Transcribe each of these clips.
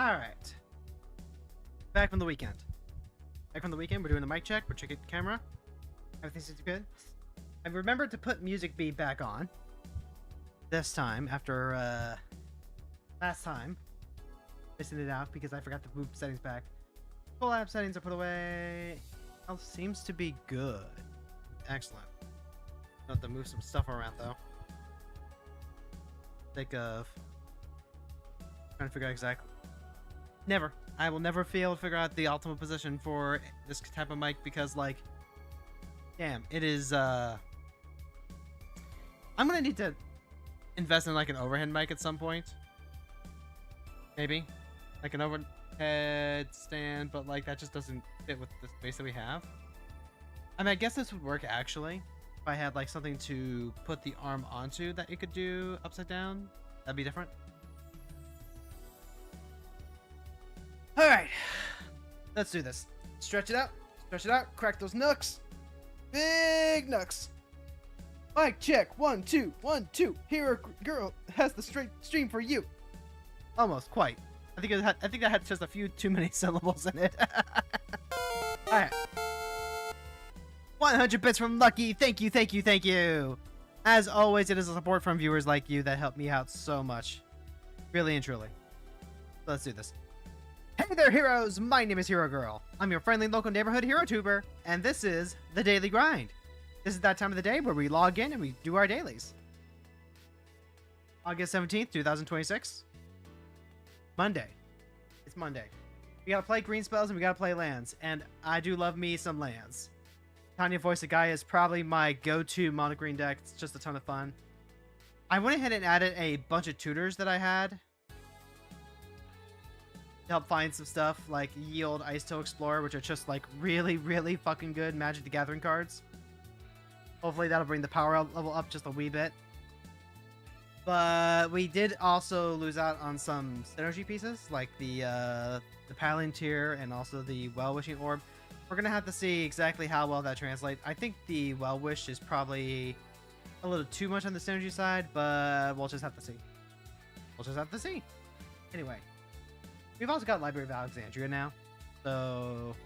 Alright. Back from the weekend. Back from the weekend, we're doing the mic check, we're checking the camera. Everything seems good. I remembered to put music beat back on. This time, after last time. Missing it out because I forgot to move settings back. Full app settings are put away. Health seems to be good. Excellent. I'll have to move some stuff around though. Think of trying to figure out exactly. Never. I will never be able to figure out the optimal position for this type of mic because, like, damn, it is. I'm gonna need to invest in like an overhead mic at some point. Maybe like an overhead stand, but like that just doesn't fit with the space that we have. I mean, I guess this would work actually if I had like something to put the arm onto that it could do upside down. That'd be different. All right, let's do this. Stretch it out, crack those knucks. Big knucks. Mic check, 1 2 1 2. Here a girl has the straight stream for you. Almost, quite. I think that had just a few too many syllables in it. All right. 100 bits from Lucky. Thank you, thank you, thank you. As always, it is a support from viewers like you that help me out so much. Really and truly. Let's do this. Hey there, heroes! My name is Hero Girl. I'm your friendly local neighborhood hero tuber, and this is the Daily Grind. This is that time of the day where we log in and we do our dailies. August 17th, 2026. Monday. It's Monday. We gotta play green spells and we gotta play lands, and I do love me some lands. Tanya Voice of Gaia is probably my go-to mono green deck. It's just a ton of fun. I went ahead and added a bunch of tutors that I had to help find some stuff like Yield, Ice Toe Explorer, which are just like really, really fucking good Magic the Gathering cards. Hopefully that'll bring the power level up just a wee bit. But we did also lose out on some synergy pieces, like the Palantir and also the Well-Wishing Orb. We're gonna have to see exactly how well that translates. I think the Well-Wish is probably a little too much on the synergy side, but we'll just have to see. We'll just have to see. Anyway, we've also got Library of Alexandria now, so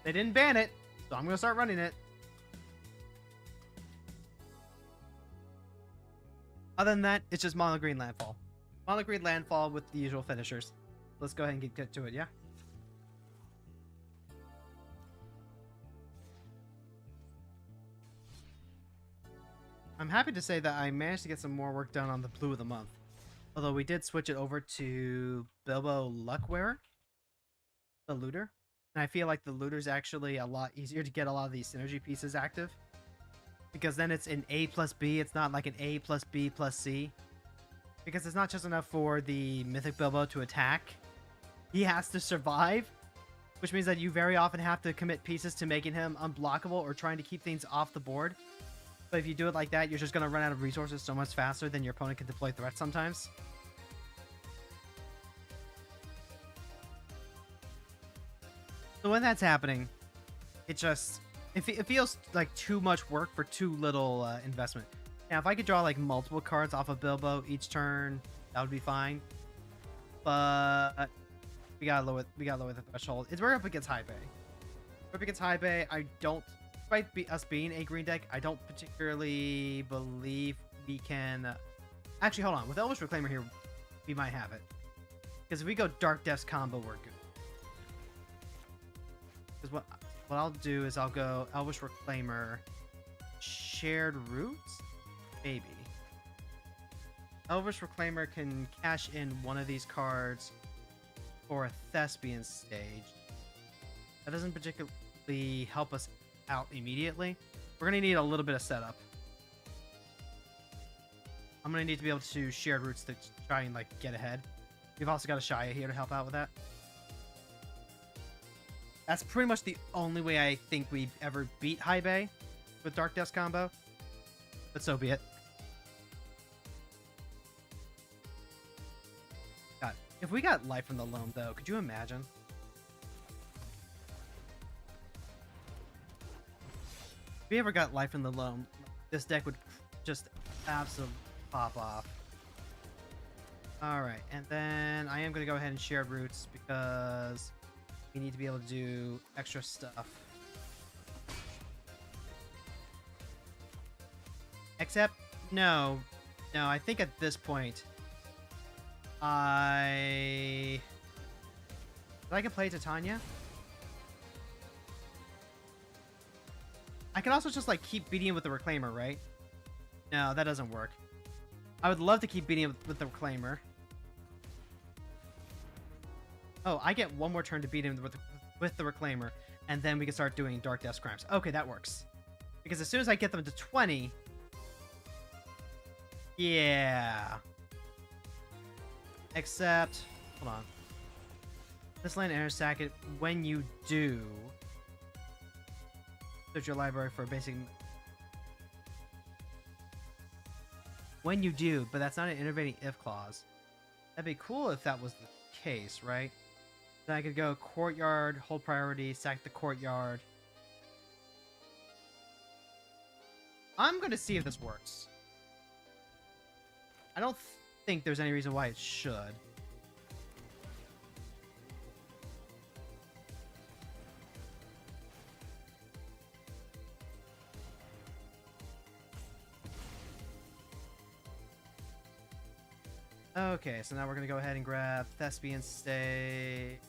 they didn't ban it, so I'm gonna start running it. Other than that, it's just Mono Green Landfall. Mono Green Landfall with the usual finishers. Let's go ahead and get to it, yeah? I'm happy to say that I managed to get some more work done on the Blue of the Month. Although we did switch it over to Bilbo Luckwearer, the Looter. And I feel like the Looter's actually a lot easier to get a lot of these synergy pieces active. Because then it's an A plus B, it's not like an A plus B plus C. Because it's not just enough for the Mythic Bilbo to attack. He has to survive. Which means that you very often have to commit pieces to making him unblockable or trying to keep things off the board. But if you do it like that, you're just going to run out of resources so much faster than your opponent can deploy threats sometimes. So when that's happening, it feels like too much work for too little investment. Now, if I could draw like multiple cards off of Bilbo each turn, that would be fine. But we gotta lower the threshold. We're up against High Bay. We're up against High Bay. I don't. Despite us being a green deck, I don't particularly believe we can... Actually, hold on. With Elvish Reclaimer here, we might have it. Because if we go Dark Depths combo, we're good. Because what I'll do is I'll go Elvish Reclaimer, Shared Roots? Maybe. Elvish Reclaimer can cash in one of these cards for a Thespian stage. That doesn't particularly help us out immediately. We're gonna need a little bit of setup. I'm gonna need to be able to Shared Roots to try and like get ahead. We've also got a Shia here to help out with that. That's pretty much the only way I think we've ever beat High Bay with Dark Depths combo. But so be it. God, if we got Life from the Loam though, could you imagine? If we ever got Life in the Loam, this deck would just absolutely pop off. Alright, and then I am going to go ahead and share routes because we need to be able to do extra stuff. Except, no. No, I think at this point, Did I can play Titania? I can also just, like, keep beating him with the Reclaimer, right? No, that doesn't work. I would love to keep beating him with the Reclaimer. Oh, I get one more turn to beat him with the Reclaimer, and then we can start doing Dark Death's crimes. Okay, that works. Because as soon as I get them to 20... Yeah. Except... Hold on. This land intersect it when you do... Search your library for a basic... When you do, but that's not an intervening if clause. That'd be cool if that was the case, right? Then I could go courtyard, hold priority, sack the courtyard. I'm gonna see if this works. I don't think there's any reason why it should. Okay, so now we're gonna go ahead and grab Thespian Stay.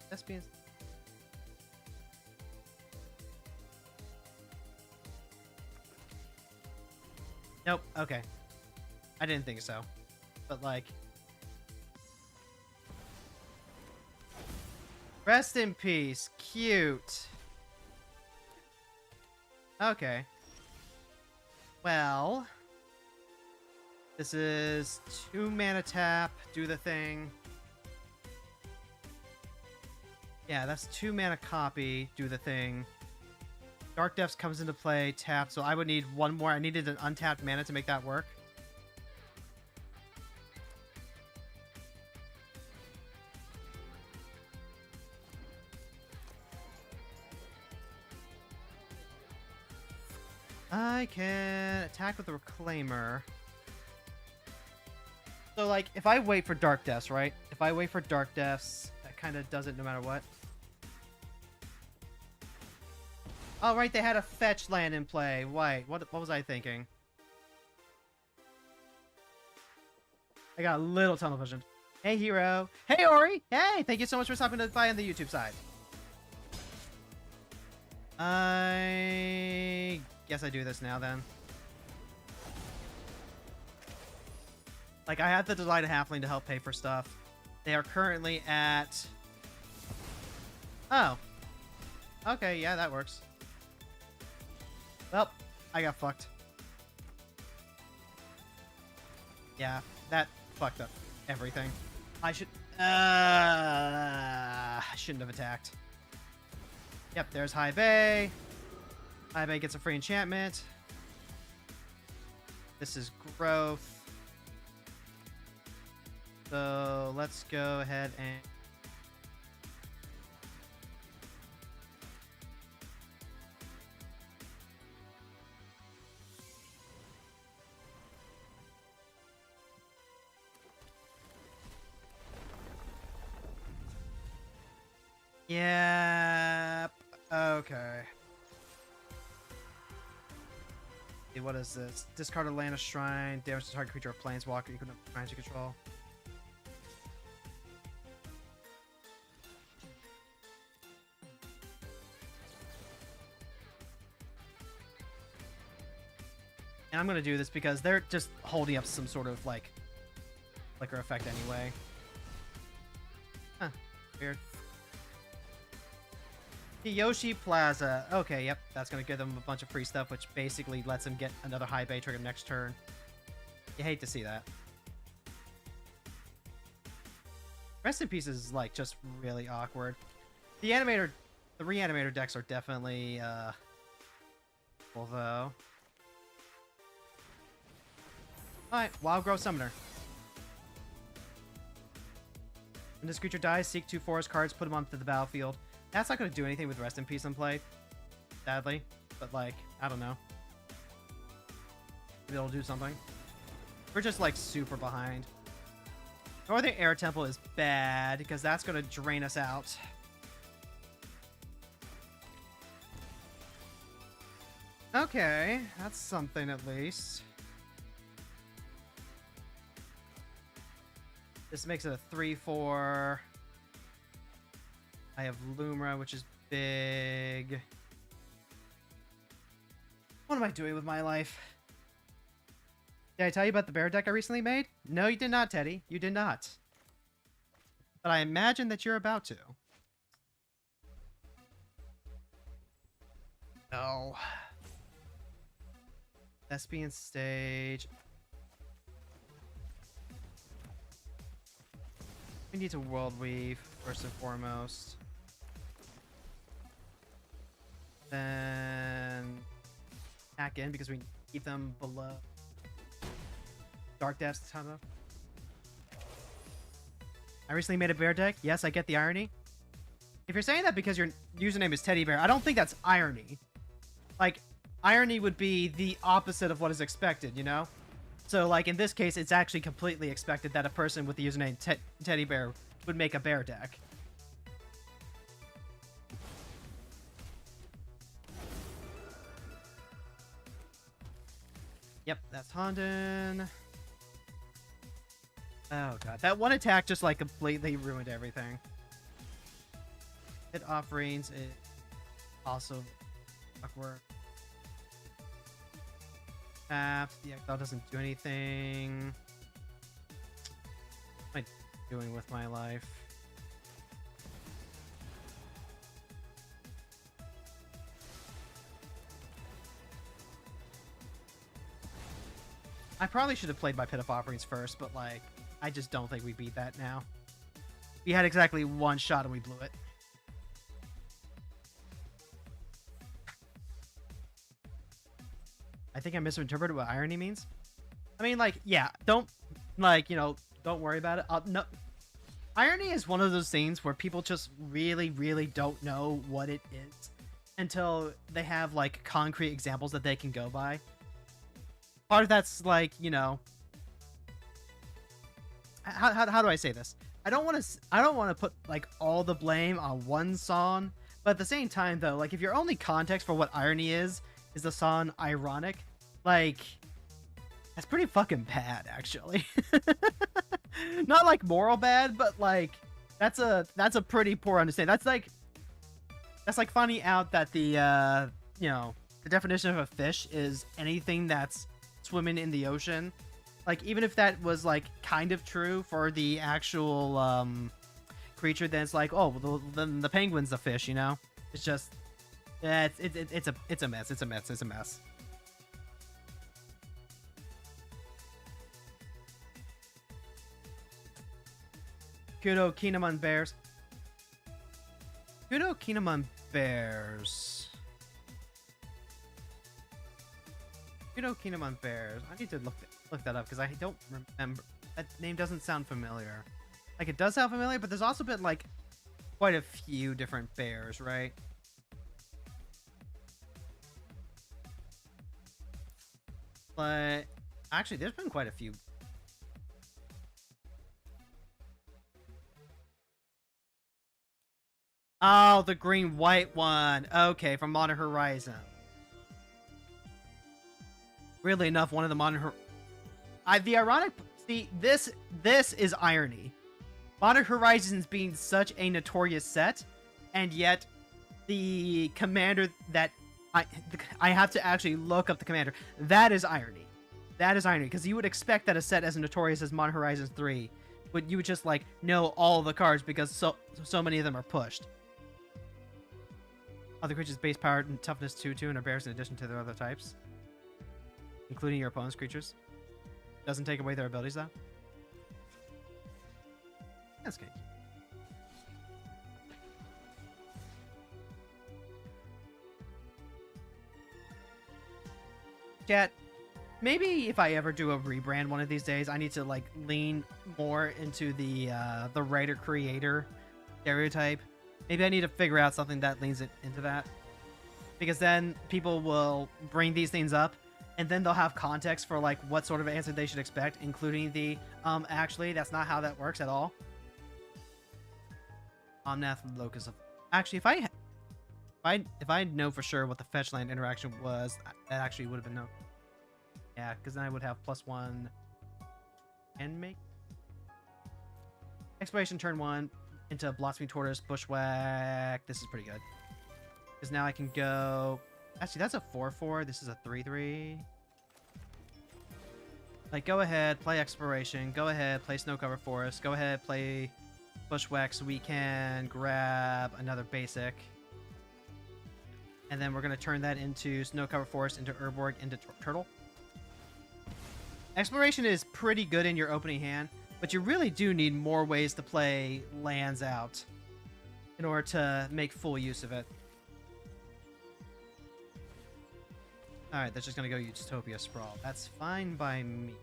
Thespian. Nope. Okay. I didn't think so, but like, rest in peace. Cute. Okay. Well. This is 2 mana tap, do the thing. Yeah, that's 2 mana copy, do the thing. Dark Depths comes into play, tap, so I would need one more. I needed an untapped mana to make that work. I can attack with the Reclaimer. So, like, if I wait for Dark Deaths, right? If I wait for Dark Deaths, that kind of does it no matter what. Oh, right, they had a fetch land in play. Wait, what was I thinking? I got a little tunnel vision. Hey, Hero. Hey, Ori. Hey, thank you so much for stopping by on the YouTube side. I guess I do this now, then. Like, I have the Delighted Halfling to help pay for stuff. They are currently at... Oh. Okay, yeah, that works. Well, I got fucked. Yeah, that fucked up everything. I shouldn't have attacked. Yep, there's High Bay. High Bay gets a free enchantment. This is growth. So let's go ahead and... Yep. Okay. Okay, what is this? Discard a land, a shrine, damage to target creature or planeswalker you can magic control. And I'm going to do this because they're just holding up some sort of, like, flicker effect anyway. Huh. Weird. Yoshi Plaza. Okay, yep. That's going to give them a bunch of free stuff, which basically lets them get another High Bay trigger next turn. You hate to see that. Rest in Peace is, like, just really awkward. The Reanimator decks are definitely, although... Alright, Wild Growth Summoner. When this creature dies, seek 2 forest cards, put them onto the battlefield. That's not going to do anything with Rest in Peace in play, sadly. But, like, I don't know. be able to do something. We're just like super behind. Northern Air Temple is bad because that's going to drain us out. Okay, that's something at least. This makes it a 3-4. I have Lumra, which is big. What am I doing with my life? Did I tell you about the bear deck I recently made? No, you did not, Teddy. You did not. But I imagine that you're about to. No. Thespian stage. We need to world weave first and foremost. Then hack in because we keep them below Dark Depths ton of. I recently made a bear deck. Yes, I get the irony. If you're saying that because your username is Teddy Bear, I don't think that's irony. Like, irony would be the opposite of what is expected, you know? So, like, in this case, it's actually completely expected that a person with the username Teddy Bear would make a bear deck. Yep, that's Honden. Oh, God. That one attack just, like, completely ruined everything. Hit offerings is also awkward. Half. The exile doesn't do anything. What am I doing with my life? I probably should have played my Pit of Offerings first, but, like, I just don't think we beat that now. We had exactly one shot and we blew it. I think I misinterpreted what irony means. I mean, like, yeah, don't, like, you know, don't worry about it. No, irony is one of those things where people just really, really don't know what it is until they have, like, concrete examples that they can go by. Part of that's, like, you know, how do I say this? I don't want to put, like, all the blame on one song, but at the same time, though, like, if your only context for what irony is the song Ironic, like, that's pretty fucking bad, actually. Not, like, moral bad, but, like, that's a pretty poor understanding. That's like finding out that the, you know, the definition of a fish is anything that's swimming in the ocean. Like, even if that was, like, kind of true for the actual, creature, then it's like, oh, well, then the penguin's a fish, you know? It's just, yeah, it's a mess. It's a mess. It's a mess. Kudo Kinemon Bears. Kudo Kinemon Bears. Kudo Kinemon Bears. I need to look that up because I don't remember. That name doesn't sound familiar. Like, it does sound familiar, but there's also been, like, quite a few different bears, right? But actually, there's been quite a few. Oh, the green-white one. Okay, from Modern Horizon. Weirdly enough, one of the Modern the ironic... See, this is irony. Modern Horizons being such a notorious set, and yet the commander that... I have to actually look up the commander. That is irony. That is irony, because you would expect that a set as notorious as Modern Horizons 3, you would just, like, know all the cards because so many of them are pushed. Other creatures base power and toughness 2/2 and are bears in addition to their other types, including your opponent's creatures. Doesn't take away their abilities, though. That's good. Chat, maybe if I ever do a rebrand one of these days, I need to, like, lean more into the writer-creator stereotype. Maybe I need to figure out something that leans it into that. Because then people will bring these things up, And then they'll have context for like what sort of answer they should expect, including the actually that's not how that works at all. Omnath Locus of actually if I know for sure what the fetch land interaction was, that actually would have been known. Yeah, because then I would have +1 and make exploration turn 1 into Blossoming Tortoise, Bushwhack. This is pretty good. Because now I can go... Actually, that's a 4/4. This is a 3/3. Like, go ahead, play Exploration. Go ahead, play Snow Cover Forest. Go ahead, play Bushwhack so we can grab another basic. And then we're going to turn that into Snow Cover Forest, into Urborg, into Turtle. Exploration is pretty good in your opening hand, but you really do need more ways to play lands out in order to make full use of it. Alright, that's just going to go Utopia Sprawl. That's fine by me.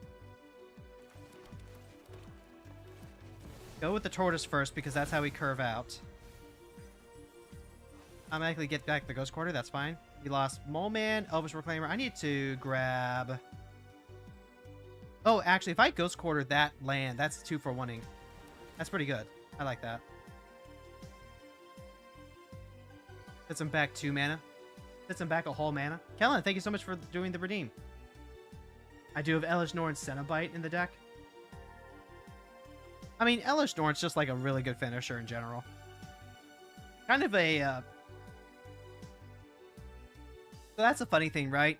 Go with the Tortoise first, because that's how we curve out. Automatically get back the Ghost Quarter, that's fine. We lost Mole Man, Elvish Reclaimer. I need to grab... Oh, actually, if I Ghost Quarter that land, that's 2 for 1-ing. That's pretty good. I like that. Gets him back 2 mana. Gets him back a whole mana. Kellen, thank you so much for doing the redeem. I do have Elish Norn Cenobite in the deck. I mean, Elish Norn's just like a really good finisher in general. Kind of a... So that's a funny thing, right?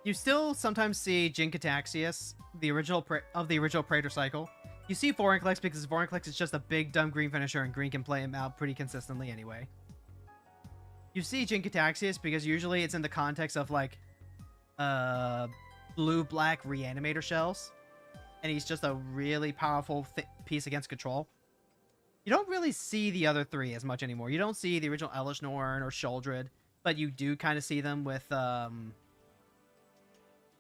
You still sometimes see Jin-Cataxias, the original Praetor cycle. You see Vorinclex because Vorinclex is just a big, dumb green finisher, and green can play him out pretty consistently anyway. You see Jin-Cataxias because usually it's in the context of, like, blue-black Reanimator shells. And he's just a really powerful piece against control. You don't really see the other 3 as much anymore. You don't see the original Elish Norn or Sheoldred, but you do kind of see them with, I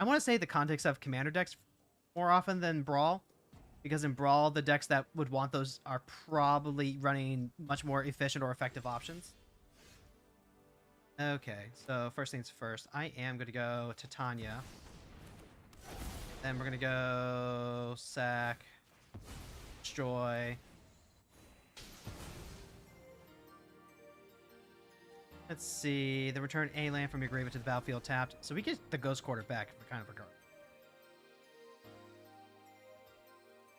want to say the context of Commander decks more often than Brawl. Because in Brawl, the decks that would want those are probably running much more efficient or effective options. Okay, so first things first, I am going to go Titania. Then we're going to go sack, destroy. Let's see, then return a land from your graveyard to the battlefield tapped. So we get the Ghost Quarter back if we're kind of regard.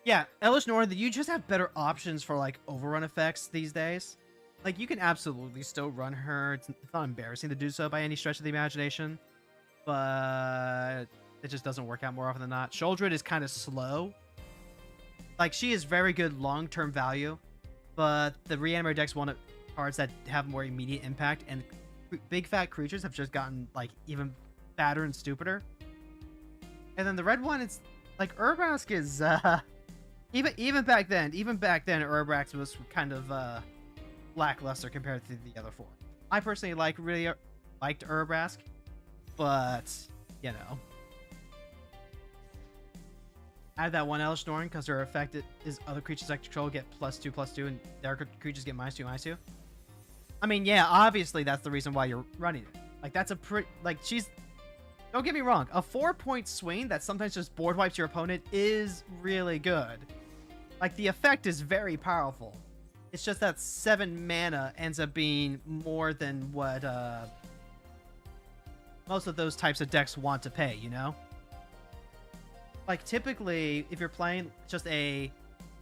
Yeah, Elish Norn, you just have better options for like overrun effects these days. Like, you can absolutely still run her. It's not embarrassing to do so by any stretch of the imagination. But it just doesn't work out more often than not. Sheoldred is kind of slow. Like, she is very good long-term value. But the Reanimator decks want cards that have more immediate impact. And big fat creatures have just gotten, like, even fatter and stupider. And then the red one, it's... Like, Urbrask is... Even back then, Urbrask was kind of... lackluster compared to the other 4. I personally really liked Urbrask, but you know, I have that one Elish Norn because her effect is other creatures I control get +2/+2, and their creatures get -2/-2. I mean, yeah, obviously that's the reason why you're running it. Like, that's a pretty she's. Don't get me wrong, a 4-point swing that sometimes just board wipes your opponent is really good. Like, the effect is very powerful. It's just that 7 mana ends up being more than what most of those types of decks want to pay, you know? Like, typically, if you're playing just a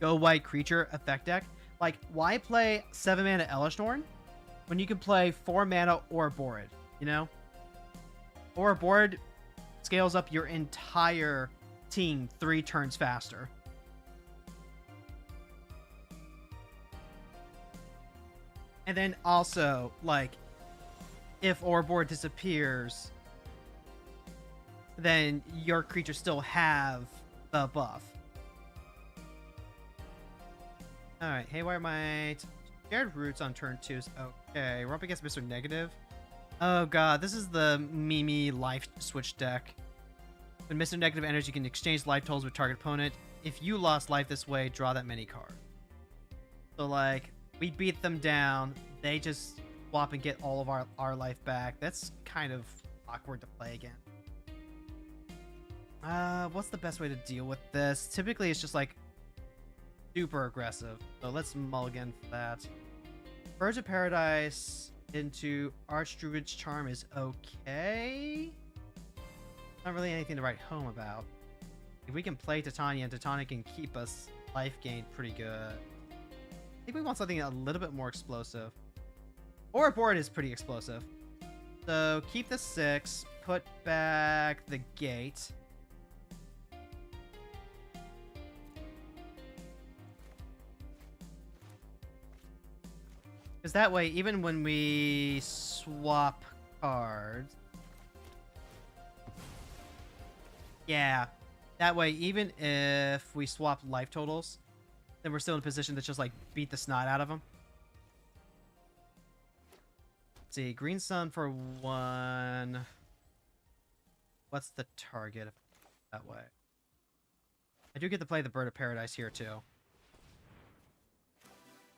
go white creature effect deck, like, why play 7 mana Elish Norn when you can play 4 mana Ouroboros, you know? Ouroboros scales up your entire team 3 turns faster. And then also, like, if Ouroboros disappears, then your creatures still have the buff. Alright, Haywire Might. Shared Roots on turn 2. Okay, we're up against Mr. Negative. Oh god, this is the Mimi life switch deck. When Mr. Negative enters, you can exchange life totals with target opponent. If you lost life this way, draw that many cards. So, like... We beat them down. They just swap and get all of our life back. That's kind of awkward to play again. What's the best way to deal with this? Typically, it's just like super aggressive. So let's mulligan for that. Birds of Paradise into Archdruid's Charm is okay. Not really anything to write home about. If we can play Titania and Titania can keep us life gain pretty good. I think we want something a little bit more explosive. Or board is pretty explosive. So keep the 6, put back the gate. Because that way, even when we swap cards... Yeah. That way, even if we swap life totals, then we're still in a position to just, like, beat the snot out of them. Let's see. Green Sun for 1. What's the target that way? I do get to play the Bird of Paradise here, too.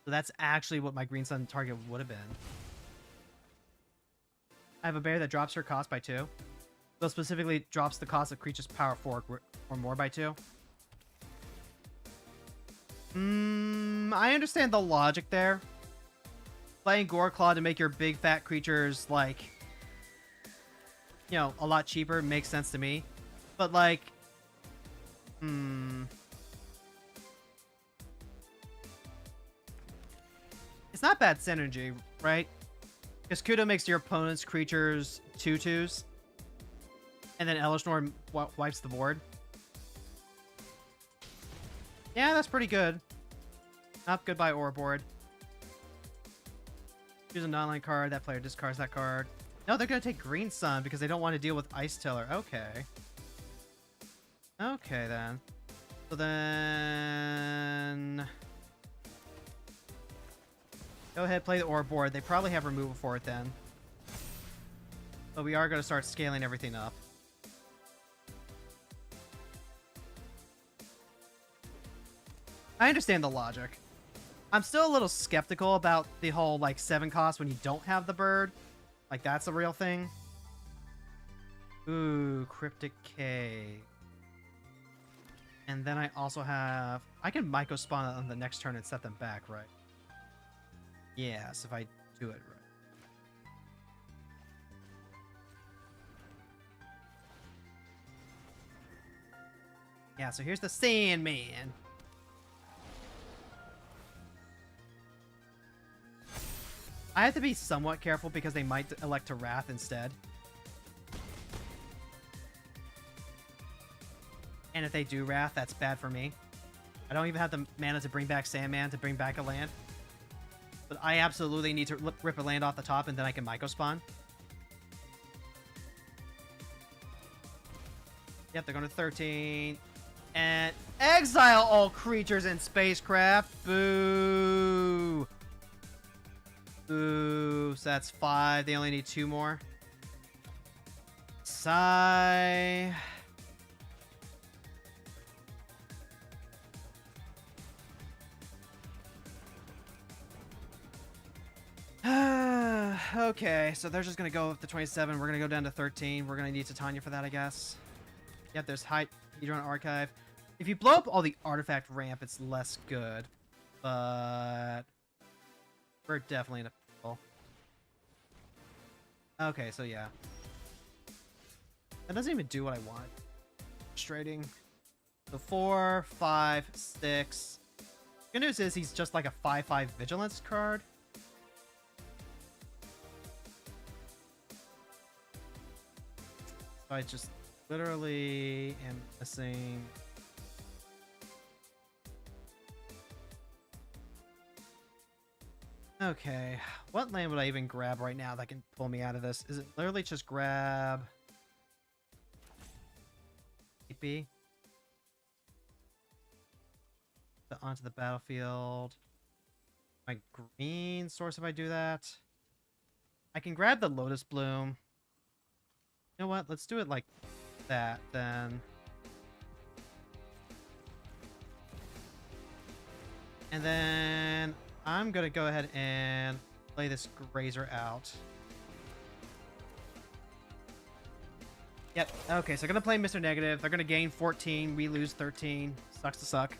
So that's actually what my Green Sun target would have been. I have a bear that drops her cost by 2. So specifically drops the cost of creature's power 4 or more by 2. I understand the logic there. Playing Goreclaw to make your big fat creatures, like, you know, a lot cheaper makes sense to me. But, like, it's not bad synergy, right? Because Kudo makes your opponent's creatures 2/2s. And then Elishnor wipes the board. Yeah, that's pretty good. Not good by Aura board. Choose a non-land card. That player discards that card. No, they're going to take Green Sun because they don't want to deal with Ice Tiller. Okay. Okay, then. So then... Go ahead, play the Aura board. They probably have removal for it then. But we are going to start scaling everything up. I understand the logic. I'm still a little skeptical about the whole, like, 7 cost when you don't have the bird. Like, that's a real thing. Ooh, Cryptic Cave. And then I also have... I can Myco spawn on the next turn and set them back, right? Yes, if I do it right. Yeah, so here's the Sandman. I have to be somewhat careful because they might elect to Wrath instead. And if they do Wrath, that's bad for me. I don't even have the mana to bring back Sandman to bring back a land. But I absolutely need to rip a land off the top and then I can Myco spawn. Yep, they're going to 13. And exile all creatures and spacecraft. Boo! Boo. So that's 5. They only need 2 more. Sigh. Okay, so they're just going to go up to 27. We're going to go down to 13. We're going to need Titania for that, I guess. Yep, there's Hedron Archive. If you blow up all the artifact ramp, it's less good. But we're definitely in a pickle. Okay, so yeah. That doesn't even do what I want. Frustrating. So 4, 5, 6. Good news is he's just like a 5/5 Vigilance card. So I just literally am missing... Okay, what land would I even grab right now that can pull me out of this? Is it literally just grab... AP? Onto the battlefield. My green source if I do that. I can grab the Lotus Bloom. You know what? Let's do it like that then. And then I'm going to go ahead and play this Grazer out. Yep. Okay, so gonna play Mr. Negative. They're gonna gain 14. We lose 13. Sucks to suck.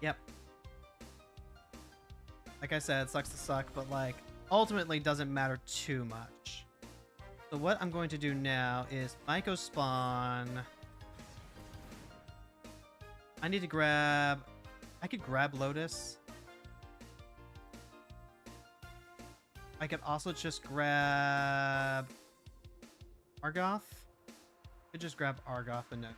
Yep. Like I said, sucks to suck, but like ultimately doesn't matter too much. So what I'm going to do now is Myco spawn. I need to grab... I could grab Lotus. I could also just grab Argoth. Could just grab Argoth and no.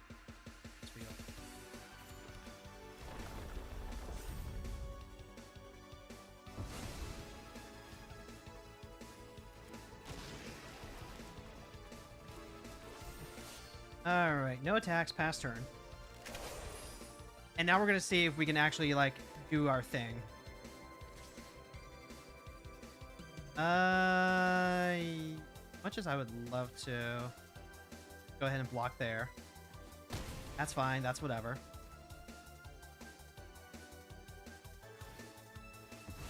Alright, no attacks, pass turn. And now we're gonna see if we can actually, like, do our thing. Much as I would love to go ahead and block there. That's fine, that's whatever.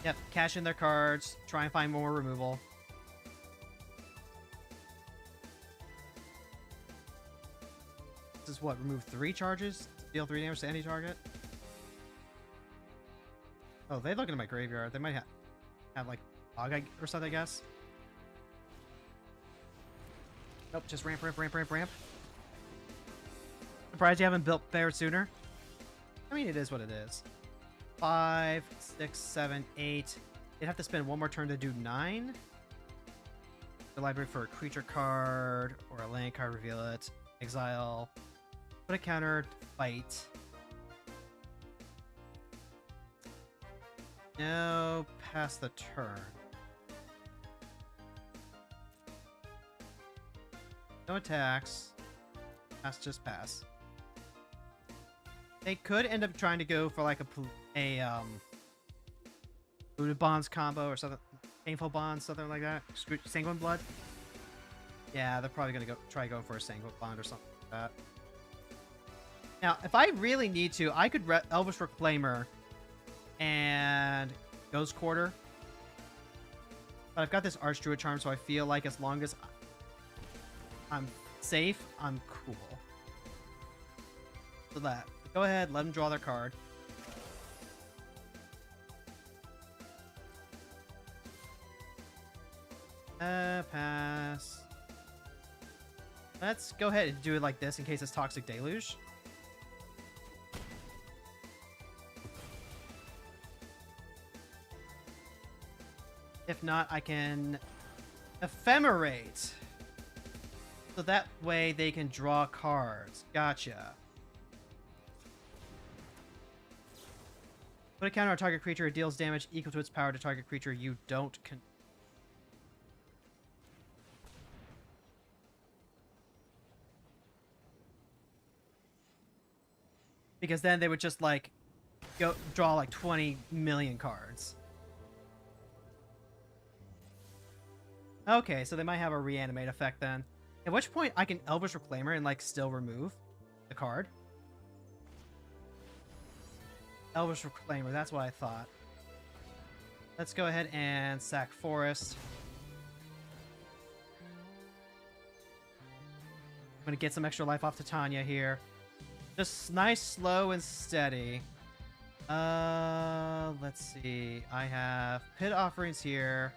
Yep, cash in their cards, try and find more removal. This is what, remove 3 charges? Deal 3 damage to any target? Oh, they look into my graveyard. They might have like Dog or something, I guess. Nope, just ramp. Surprised you haven't built Bear sooner. I mean, it is what it is. 5, 6, 7, 8. You'd have to spend one more turn to do 9. The library for a creature card or a land card, reveal it. Exile. Put a counter, fight. No, pass the turn. No attacks. Pass, just pass. They could end up trying to go for like a Looted Bonds combo or something. Painful Bonds, something like that. Sanguine Blood. Yeah, they're probably gonna try going for a Sanguine Bond or something like that. Now, if I really need to, I could Elvish Reclaimer and Ghost Quarter. But I've got this Archdruid Charm, so I feel like as long as I'm safe, I'm cool. So that. Go ahead, let them draw their card. Pass. Let's go ahead and do it like this in case it's Toxic Deluge. If not, I can Ephemerate. So that way they can draw cards. Gotcha. Put a counter on target creature. It deals damage equal to its power to target creature you don't because then they would just like go draw like 20 million cards. Okay, so they might have a reanimate effect then. At which point I can Elvish Reclaimer and like still remove the card. Elvish Reclaimer, that's what I thought. Let's go ahead and sack Forest. I'm gonna get some extra life off Titania here. Just nice, slow, and steady. Let's see. I have Pit Offerings here.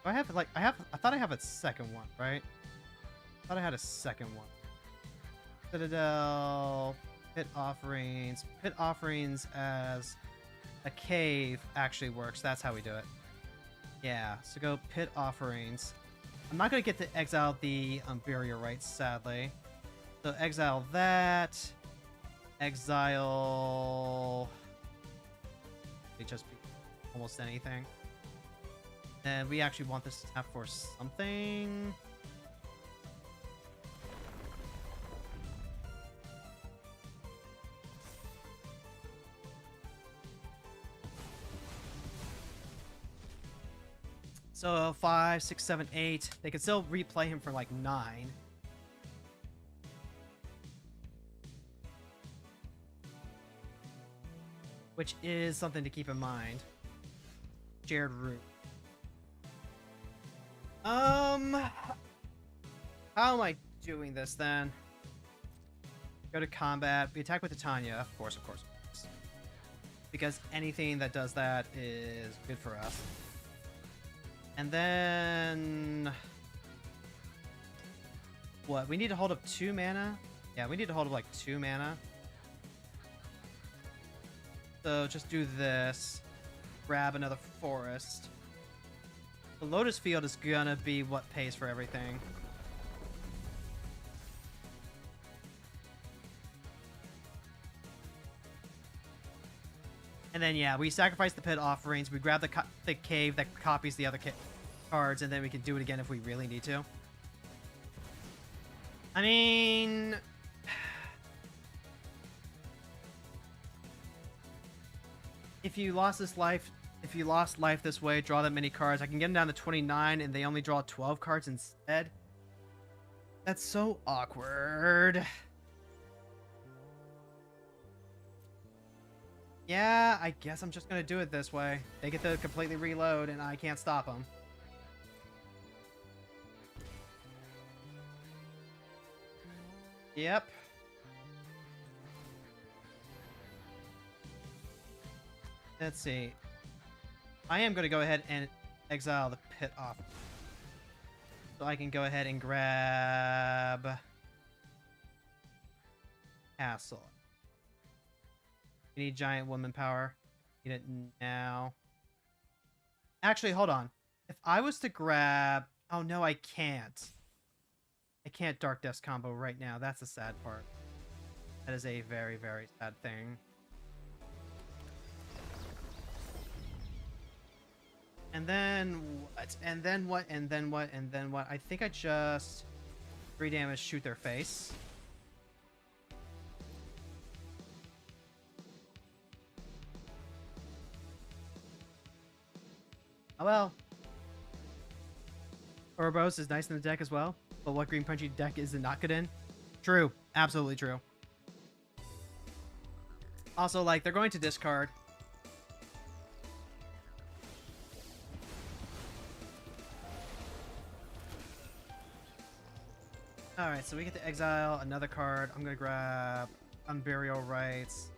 Do I have like I thought I have a second one, right? I thought I had a second one. Citadel, Pit Offerings. Pit Offerings as a cave actually works. That's how we do it. Yeah, so go Pit Offerings. I'm not gonna get to exile the Burial Rites, sadly. So exile that. Exile. It just be almost anything. And we actually want this to tap for something. So 5, 6, 7, 8. They can still replay him for like 9. Which is something to keep in mind. Jared Root. How am I doing this then? Go to combat. We attack with Titania, of course, of course. Because anything that does that is good for us. And then... what? We need to hold up 2 mana? Yeah, we need to hold up like 2 mana. So just do this. Grab another forest. The Lotus Field is gonna be what pays for everything. And then, yeah, we sacrifice the pit offerings. We grab the cave that copies the other cards, and then we can do it again if we really need to. I mean... if you lost life this way, draw that many cards. I can get them down to 29, and they only draw 12 cards instead. That's so awkward. Yeah, I guess I'm just gonna do it this way. They get to completely reload, and I can't stop them. Yep. Let's see. I am gonna go ahead and exile the pit off. So I can go ahead and grab... Castle. You need giant woman power. Need it now. Actually, hold on. If I was to grab... oh, no, I can't. I can't Dark Deaths combo right now. That's the sad part. That is a very, very sad thing. And then what? And then what? And then what? And then what? I think I just... 3 damage, shoot their face. Oh well. Ouroboros is nice in the deck as well, but what green punchy deck is it not good in? True. Absolutely true. Also, like, they're going to discard. Alright, so we get to exile another card. I'm gonna grab Unburial Rites.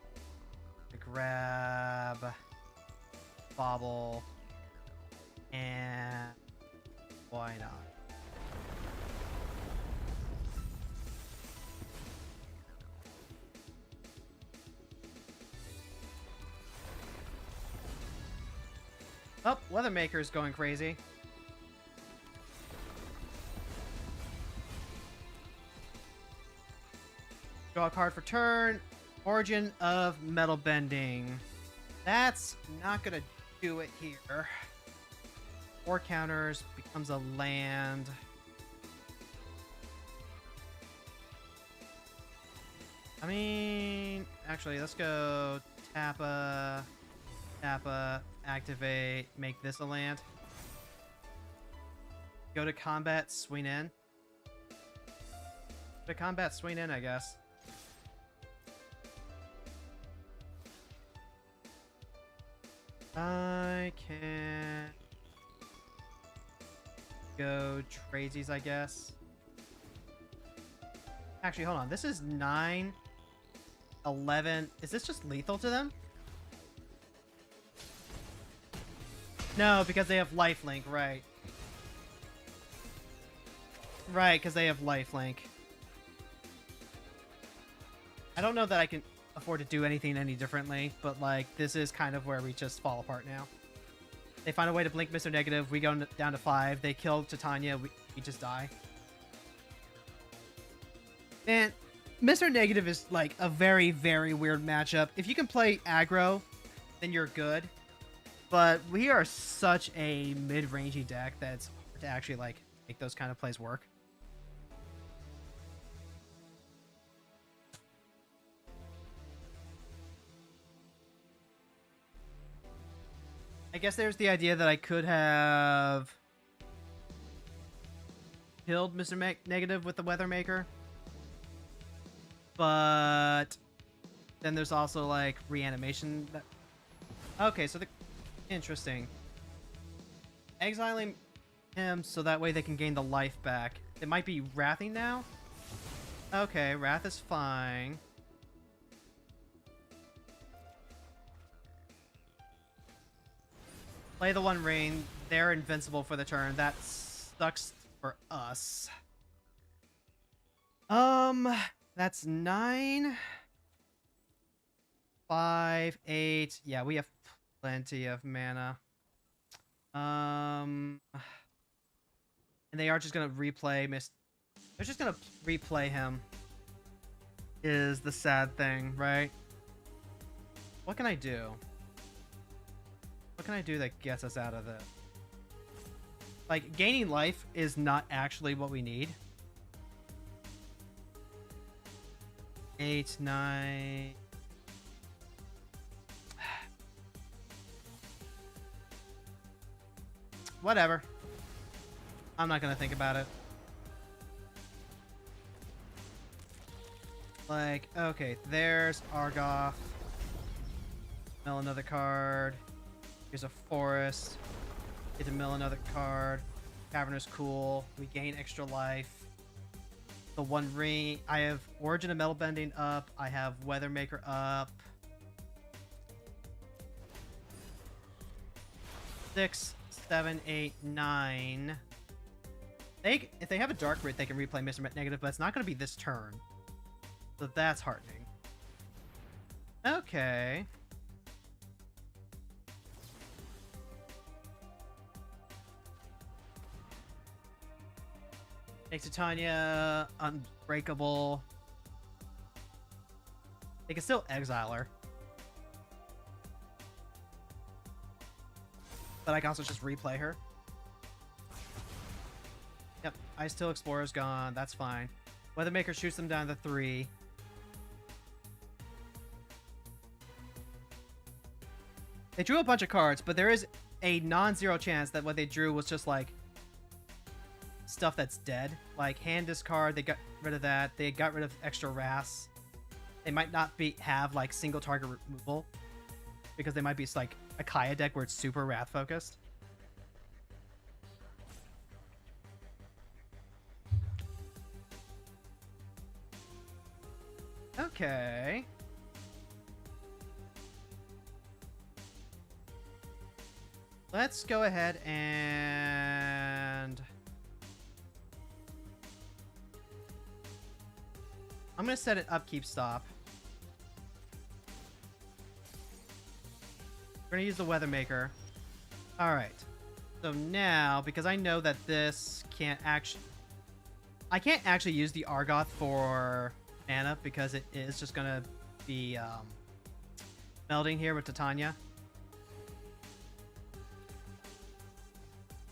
Grab Bobble. And why not? Oh, Weathermaker's going crazy. Draw a card for turn. Origin of Metal Bending. That's not gonna do it here. 4 counters, becomes a land. I mean, actually, let's go Tappa, activate, make this a land. Go to combat, swing in. Go to combat, swing in, I guess. I can go Trazies, I guess. Actually, hold on. This is 9, 11. Is this just lethal to them? No, because they have lifelink, right. Right, because they have lifelink. I don't know that I can afford to do anything any differently, but, like, this is kind of where we just fall apart now. They find a way to blink Mr. Negative. We go down to 5. They kill Titania. We just die. And Mr. Negative is, like, a very, very weird matchup. If you can play aggro, then you're good. But we are such a mid-rangey deck that it's hard to actually, like, make those kind of plays work. I guess there's the idea that I could have killed Mr. Negative with the Weathermaker. But then there's also, like, reanimation. Okay, so interesting. Exiling him so that way they can gain the life back. It might be Wrathing now. Okay, Wrath is fine. Play the One Ring. They're invincible for the turn. That sucks for us. That's 9. 5, 8. Yeah, we have plenty of mana. And they are just gonna replay They're just gonna replay him. Is the sad thing, right? What can I do? What can I do that gets us out of this? Like, gaining life is not actually what we need. 8, 9... Whatever. I'm not gonna think about it. Like, okay, there's Argoth. Mill another card. Here's a forest. Get to mill another card. Cavernous Cool. We gain extra life. The One Ring. I have Origin of Metal Bending up. I have Weathermaker up. 6, 7, 8, 9. If they have a Dark Root, they can replay Mr. Negative, but it's not going to be this turn. So that's heartening. Okay. Makes Titania unbreakable. They can still exile her. But I can also just replay her. Yep, Ice Till Explorer's gone. That's fine. Weathermaker shoots them down to 3. They drew a bunch of cards, but there is a non-zero chance that what they drew was just like stuff that's dead. Like hand discard, they got rid of that. They got rid of extra wraths. They might not have like single target removal because they might be like a Kaya deck where it's super wrath focused. Okay. Let's go ahead and I'm going to set an upkeep stop. We're going to use the Weathermaker. All right. So now, because I know that this can't actually... I can't actually use the Argoth for mana because it is just going to be melding here with Titania.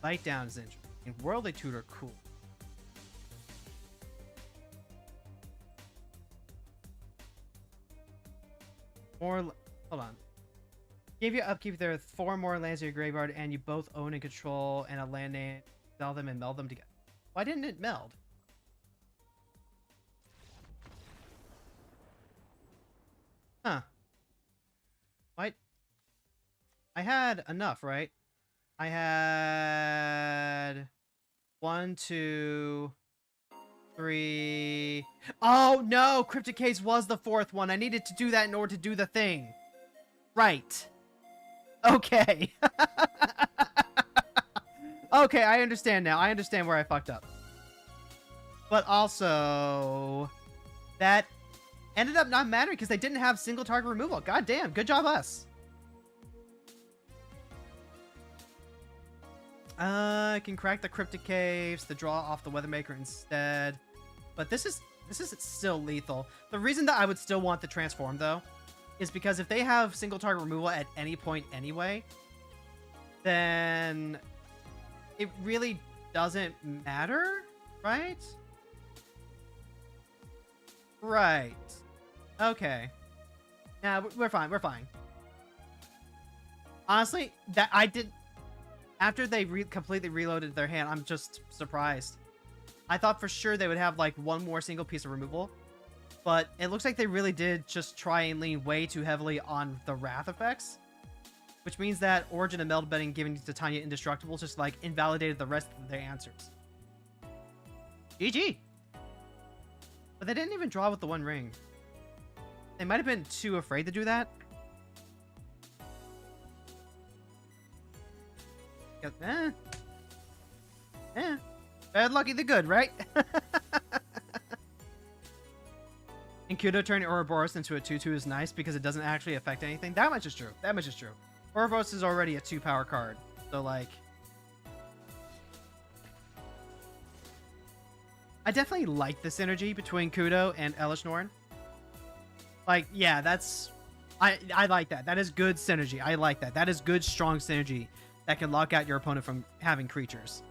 Bite Down is interesting. Worldly Tutor, cool. Hold on. Give you upkeep. There are 4 more lands in your graveyard, and you both own and control and a land name. Sell them and meld them together. Why didn't it meld? Huh. What? I had enough, right? I had 1, 2, 3. Oh no! Cryptic Caves was the 4th one. I needed to do that in order to do the thing. Right. Okay. Okay, I understand now. I understand where I fucked up. But also, that ended up not mattering because they didn't have single target removal. God damn, good job us. I can crack the Cryptic Caves to draw off the Weathermaker instead. But this is still lethal. The reason that I would still want the Transform, though, is because if they have single target removal at any point anyway, then it really doesn't matter, right? Right. Okay. Yeah, we're fine. We're fine. Honestly, that I did... After they completely reloaded their hand, I'm just surprised. I thought for sure they would have like 1 more single piece of removal. But it looks like they really did just try and lean way too heavily on the Wrath effects. which means that Origin and Meld Betting giving Titania Indestructible just like invalidated the rest of their answers. GG. But they didn't even draw with the one ring. They might have been too afraid to do that. Bad lucky the good, right? And Kudo turning Ouroboros into a 2/2 is nice because it doesn't actually affect anything. That much is true. That much is true. Ouroboros is already a 2-power card. So, like... I definitely like the synergy between Kudo and Elish Norn. Like, yeah, that's... I like that. That is good synergy. I like that. That is good, strong synergy that can lock out your opponent from having creatures.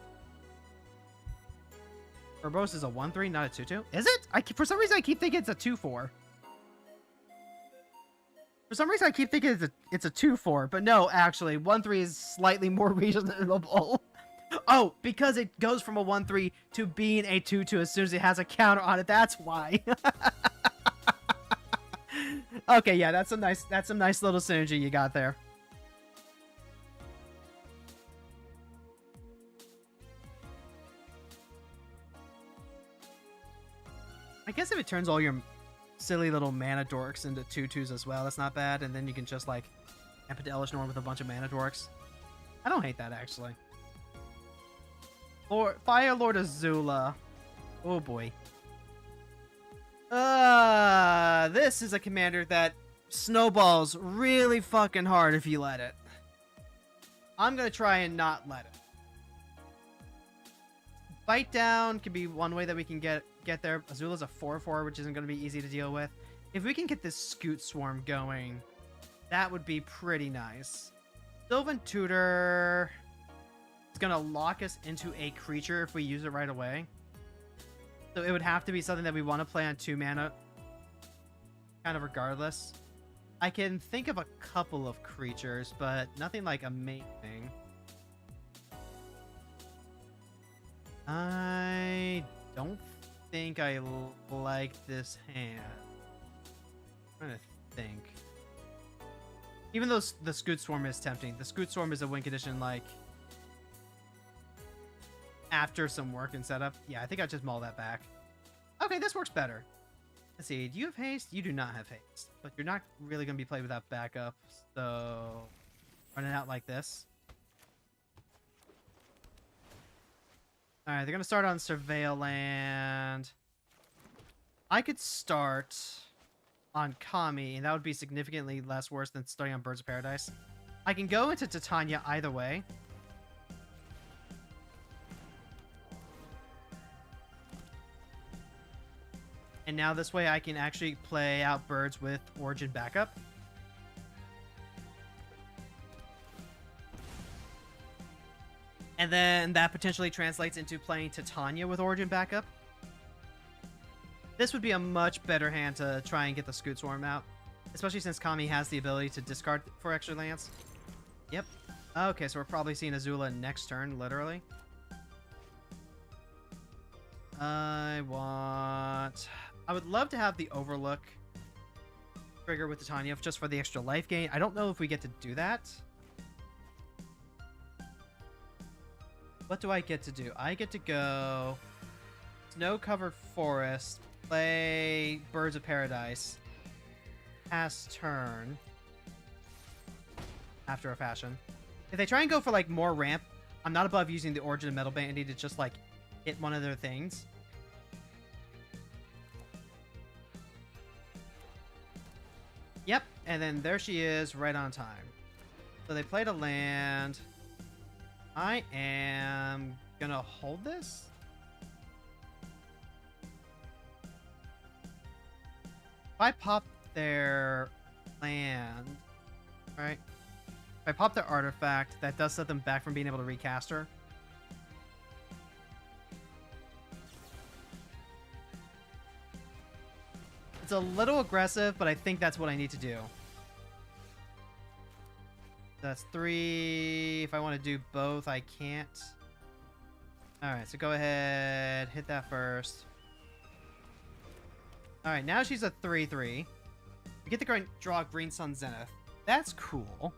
Ouroboros is a 1/3, not a 2/2. Is it? For some reason, I keep thinking it's a 2/4. For some reason, I keep thinking it's a 2/4. But no, actually, 1/3 is slightly more reasonable. Oh, because it goes from a 1/3 to being a 2/2 as soon as it has a counter on it. That's why. Okay, yeah, that's some nice little synergy you got there. I guess if it turns all your silly little mana dorks into 2/2s as well, that's not bad. And then you can just like amp it to Elish Norn with a bunch of mana dorks. I don't hate that actually. Or Fire Lord Azula. Oh boy. This is a commander that snowballs really fucking hard if you let it. I'm gonna try and not let it. Bite down can be one way that we can get there. Azula's a 4/4, which isn't going to be easy to deal with. If we can get this Scoot Swarm going, that would be pretty nice. Sylvan Tutor is going to lock us into a creature if we use it right away. So it would have to be something that we want to play on 2 mana, kind of regardless. I can think of a couple of creatures, but nothing like amazing. I don't think I like this hand. I'm trying to think. Even though the Scoot Swarm is tempting, the Scoot Swarm is a win condition like after some work and setup. Yeah, I think I just mull that back. Okay, this works better. Let's see. Do you have haste? You do not have haste, but you're not really going to be played without backup. So running out like this. Alright, they're going to start on Surveil Land. I could start on Kami, and that would be significantly less worse than starting on Birds of Paradise. I can go into Titania either way. And now this way I can actually play out Birds with Origin backup. And then that potentially translates into playing Titania with Origin backup. This would be a much better hand to try and get the Scoot Swarm out. Especially since Kami has the ability to discard for extra lands. Yep. Okay, so we're probably seeing Azula next turn, literally. I would love to have the Overlook trigger with Titania just for the extra life gain. I don't know if we get to do that. What do I get to do? I get to go Snow-Covered Forest, play Birds of Paradise, pass turn after a fashion. If they try and go for like more ramp, I'm not above using the Origin of Metal Bandy to just like hit one of their things. Yep, and then there she is right on time. So they played a land. I am gonna hold this. If I pop their land, right? If I pop their artifact, that does set them back from being able to recast her. It's a little aggressive, but I think that's what I need to do. That's 3. If I want to do both, I can't. Alright, so go ahead. Hit that first. Alright, now she's a 3/3. We get to draw Green Sun Zenith. That's cool.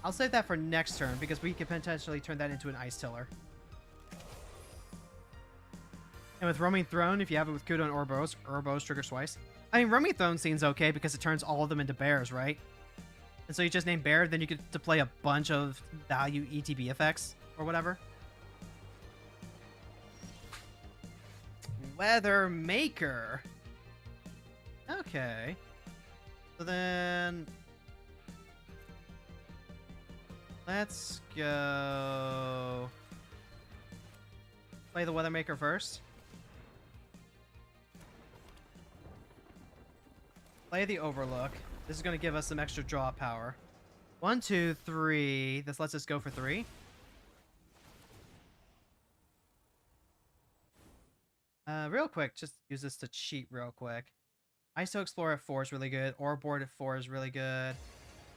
I'll save that for next turn because we could potentially turn that into an ice tiller. And with Roaming Throne, if you have it with Kudo and Ouroboros triggers twice. I mean, Roaming Throne seems okay because it turns all of them into bears, right? And so you just name bear, then you get to play a bunch of value ETB effects or whatever. Weather Maker. Okay. So then... let's go... play the Weather Maker first. Play the Overlook. This is going to give us some extra draw power. 1, 2, 3. This lets us go for 3. Real quick, just use this to cheat real quick. ISO Explorer at 4 is really good. Ore Board at 4 is really good.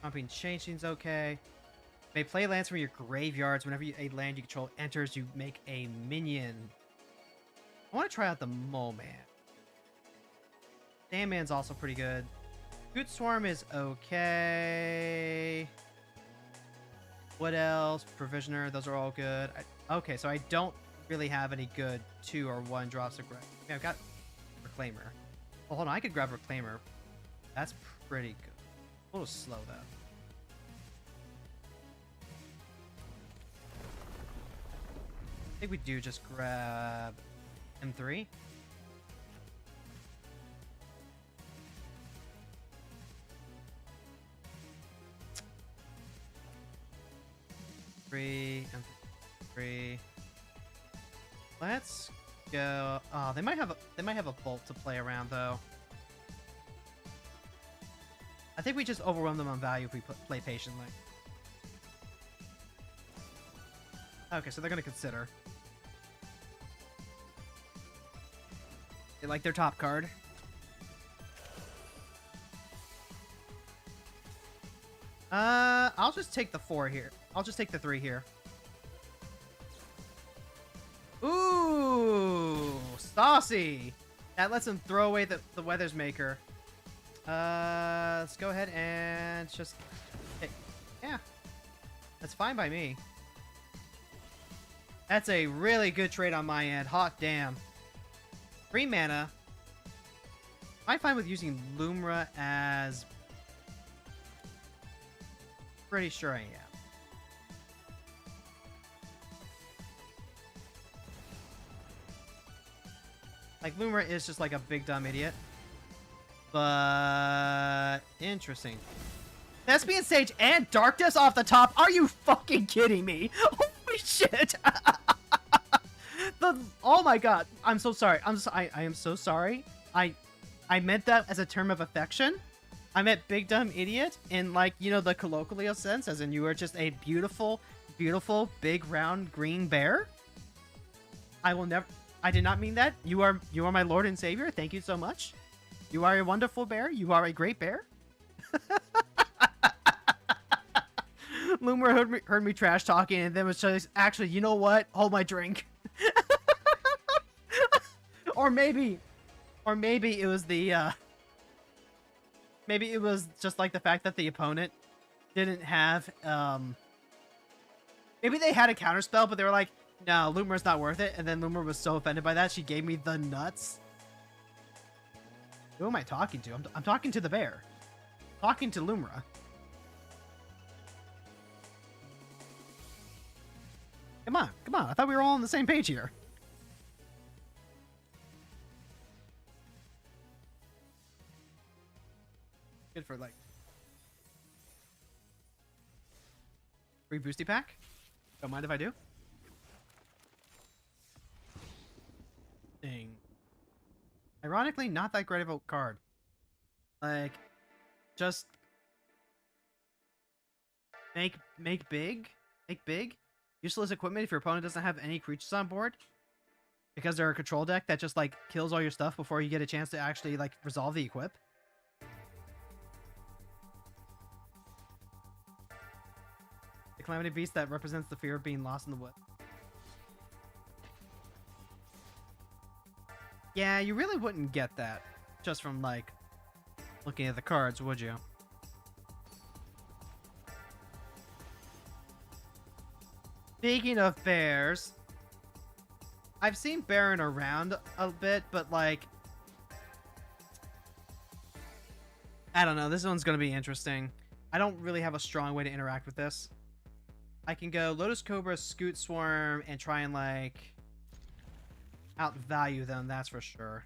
Pumping Changing's okay. May play lands from your graveyards. Whenever a land you control enters, you make a minion. I want to try out the Mole Man. Sandman's also pretty good. Good Swarm is okay. What else? Provisioner, those are all good. Okay, so I don't really have any good 2 or 1 drops of grab. Okay, I've got Reclaimer. Well, hold on, I could grab Reclaimer. That's pretty good. A little slow, though. I think we do just grab M3. M3. Let's go. Oh, they might have a bolt to play around though. I think we just overwhelm them on value if we play patiently. Okay, so they're gonna consider. They like their top card. I'll just take the 4 here. I'll just take the 3 here. Ooh, saucy. That lets him throw away the Weather's Maker. Let's go ahead and just... yeah, that's fine by me. That's a really good trade on my end. Hot damn. 3 mana. I'm fine with using Lumra as... pretty sure I am. Like, Lumra is just like a big dumb idiot. But... interesting. Thespian Sage and Darkness off the top? Are you fucking kidding me? Holy shit! Oh my god. I'm so sorry. I am so sorry. I meant that as a term of affection. I meant big dumb idiot in, like, you know, the colloquial sense, as in you are just a beautiful, beautiful, big, round, green bear. I will never... I did not mean that. You are my lord and savior. Thank you so much. You are a wonderful bear. You are a great bear. Loomer heard me trash talking and then was just, actually, you know what? Hold my drink. Or maybe it was the, maybe it was just like the fact that the opponent didn't have, maybe they had a counterspell, but they were like, no, Loomer's not worth it. And then Loomer was so offended by that, she gave me the nuts. Who am I talking to? I'm talking to the bear. Talking to Lumra. Come on, come on. I thought we were all on the same page here. Good for, like, free boosty pack. Don't mind if I do. Dang. Ironically, not that great of a card. Like, just make big. Make big. Useless equipment if your opponent doesn't have any creatures on board. Because they're a control deck that just, like, kills all your stuff before you get a chance to actually, like, resolve the equip. The Calamity Beast that represents the fear of being lost in the woods. Yeah, you really wouldn't get that just from, like, looking at the cards, would you? Speaking of bears, I've seen Baron around a bit, but like, I don't know. This one's going to be interesting. I don't really have a strong way to interact with this. I can go Lotus Cobra, Scoot Swarm, and try and like outvalue them, that's for sure.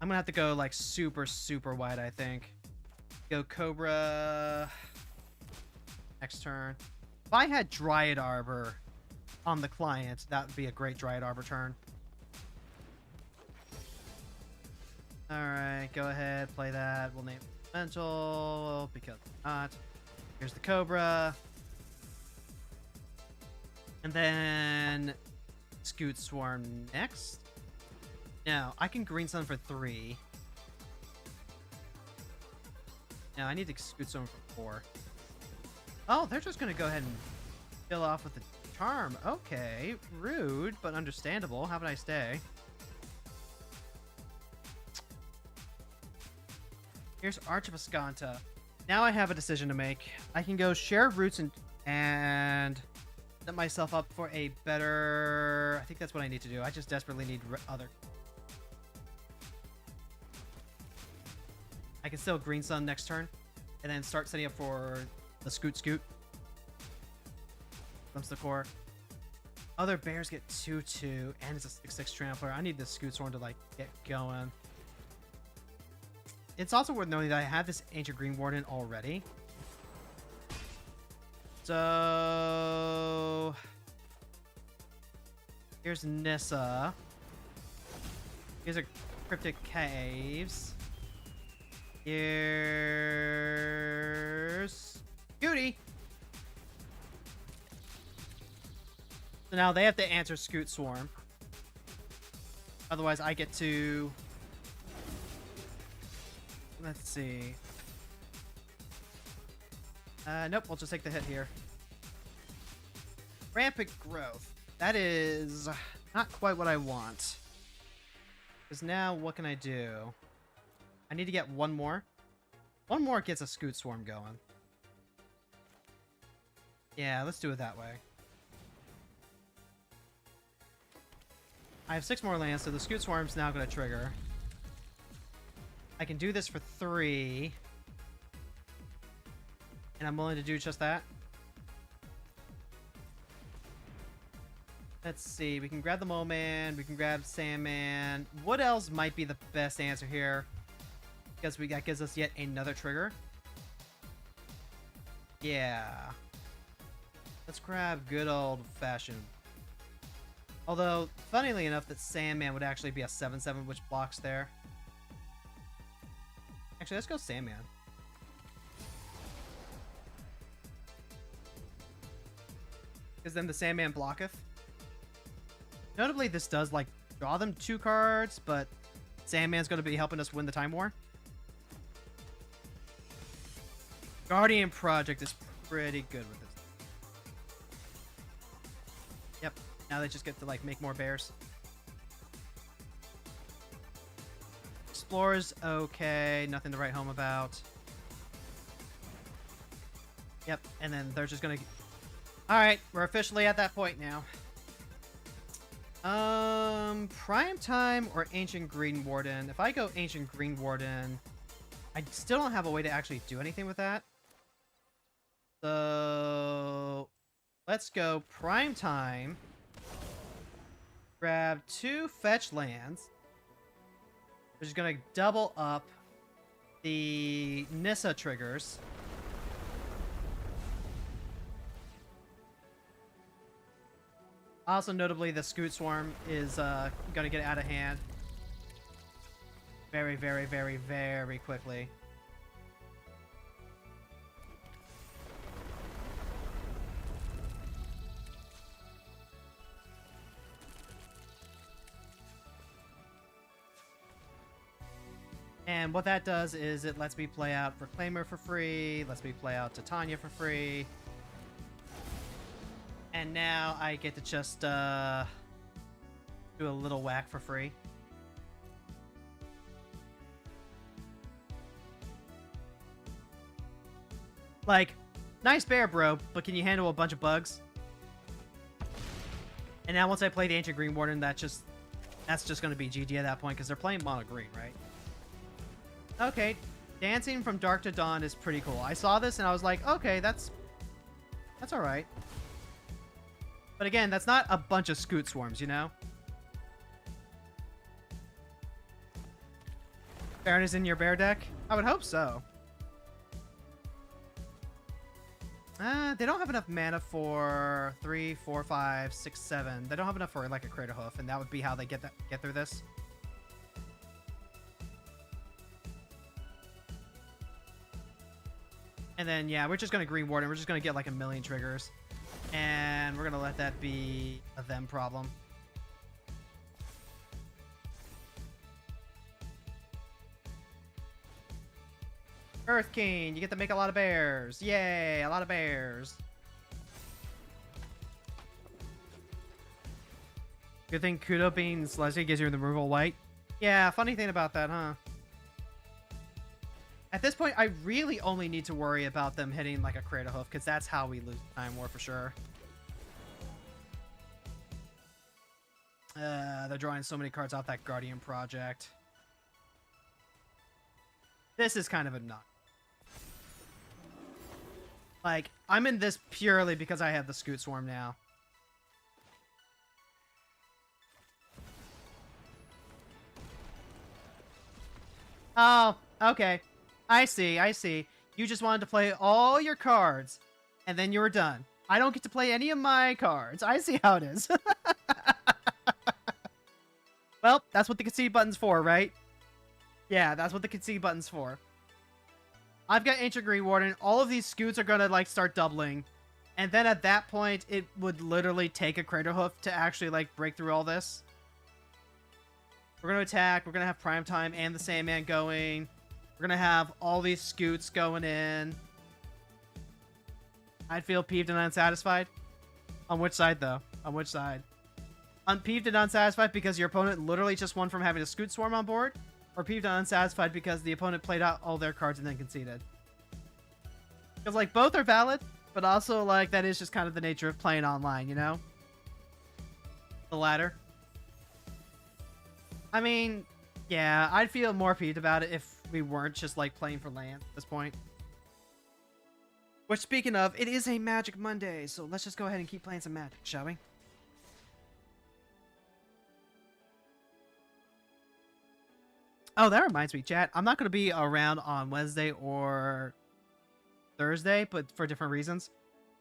I'm gonna have to go like super, super wide, I think. Go Cobra next turn. If I had Dryad Arbor on the client, that would be a great Dryad Arbor turn. Alright, go ahead, play that. We'll name it Elemental, because not. Here's the Cobra. And then Scoot Swarm next. Now, I can Green Sun for 3. Now, I need to Scoot Swarm for 4. Oh, they're just going to go ahead and fill off with the Charm. Okay, rude, but understandable. Have a nice day. Here's Arch of Ascanta. Now I have a decision to make. I can go Share Roots and set myself up for a better... I think that's what I need to do. I just desperately need other... I can still Green Sun next turn, and then start setting up for the Scoot. Comes the core. Other bears get 2/2, and it's a 6/6 trampler. I need the Scoot Swarm to like get going. It's also worth noting that I have this Ancient Green Warden already. So here's Nissa. Here's a Cryptic Caves. Here's Scooty. So now they have to answer Scoot Swarm. Otherwise, I get to... Let's see. Nope, we'll just take the hit here. Rampant Growth. That is not quite what I want. Because now, what can I do? I need to get one more. One more gets a Scoot Swarm going. Yeah, let's do it that way. I have 6 more lands, so the Scoot Swarm's now going to trigger. I can do this for 3. And I'm willing to do just that. Let's see. We can grab the Mole Man. We can grab Sandman. What else might be the best answer here? Because that gives us yet another trigger. Yeah. Let's grab good old-fashioned. Although, funnily enough, that Sandman would actually be a 7/7, which blocks there. Actually, let's go Sandman. Because then the Sandman blocketh. Notably, this does, like, draw them 2 cards, but Sandman's going to be helping us win the Time War. Guardian Project is pretty good with this. Yep. Now they just get to, like, make more bears. Explorer's okay. Nothing to write home about. Yep. And then they're just going to... Alright, we're officially at that point now. Prime Time or Ancient Green Warden? If I go Ancient Green Warden, I still don't have a way to actually do anything with that. So let's go Prime Time. Grab 2 fetch lands. Which is going to double up the Nissa triggers. Also, notably, the Scoot Swarm is going to get out of hand very, very, very, very quickly. And what that does is it lets me play out Reclaimer for free, lets me play out Titania for free. And now I get to just do a little whack for free. Like, Nice bear, bro, but can you handle a bunch of bugs? And now once I play the Ancient Green Warden, that's just going to be GG at that point, because they're playing mono green, right? Okay, dancing from dark to dawn is pretty cool. I saw this and I was like, okay, that's all right. But again, that's not a bunch of scoot swarms, you know? Baron is in your bear deck? I would hope so. They don't have enough mana for 3, 4, 5, 6, 7. They don't have enough for like a Crater Hoof, and that would be how they get through this. And then, yeah, we're just going to Green Warden. We're just going to get like a million triggers. And we're going to let that be a them problem. Earth King, you get to make a lot of bears. Yay, a lot of bears. Good thing Kudo being Celestia gives you the removal white. Yeah, funny thing about that, huh? At this point, I really only need to worry about them hitting like a Crater Hoof, because that's how we lose Time War for sure. They're drawing so many cards off that Guardian Project. This is kind of a nut. Like, I'm in this purely because I have the Scoot Swarm now. Oh, okay. I see, I see. You just wanted to play all your cards, and then you were done. I don't get to play any of my cards. I see how it is. Well, that's what the concede button's for, right? Yeah, that's what the concede button's for. I've got Ancient Green Warden. All of these scoots are gonna like start doubling. And then at that point, it would literally take a Crater Hoof to actually like break through all this. We're gonna attack. We're gonna have Prime Time and the Sandman going. We're gonna have all these scoots going in. I'd feel peeved and unsatisfied. On which side though? On which side? Unpeeved and unsatisfied because your opponent literally just won from having a Scoot Swarm on board? Or peeved and unsatisfied because the opponent played out all their cards and then conceded? Because, like, both are valid, but also, like, that is just kind of the nature of playing online, you know? The latter. I mean, yeah, I'd feel more peeved about it if we weren't just, like, playing for land at this point. Which, speaking of, it is a Magic Monday, so let's just go ahead and keep playing some Magic, shall we? Oh, that reminds me, chat. I'm not going to be around on Wednesday or Thursday, but for different reasons.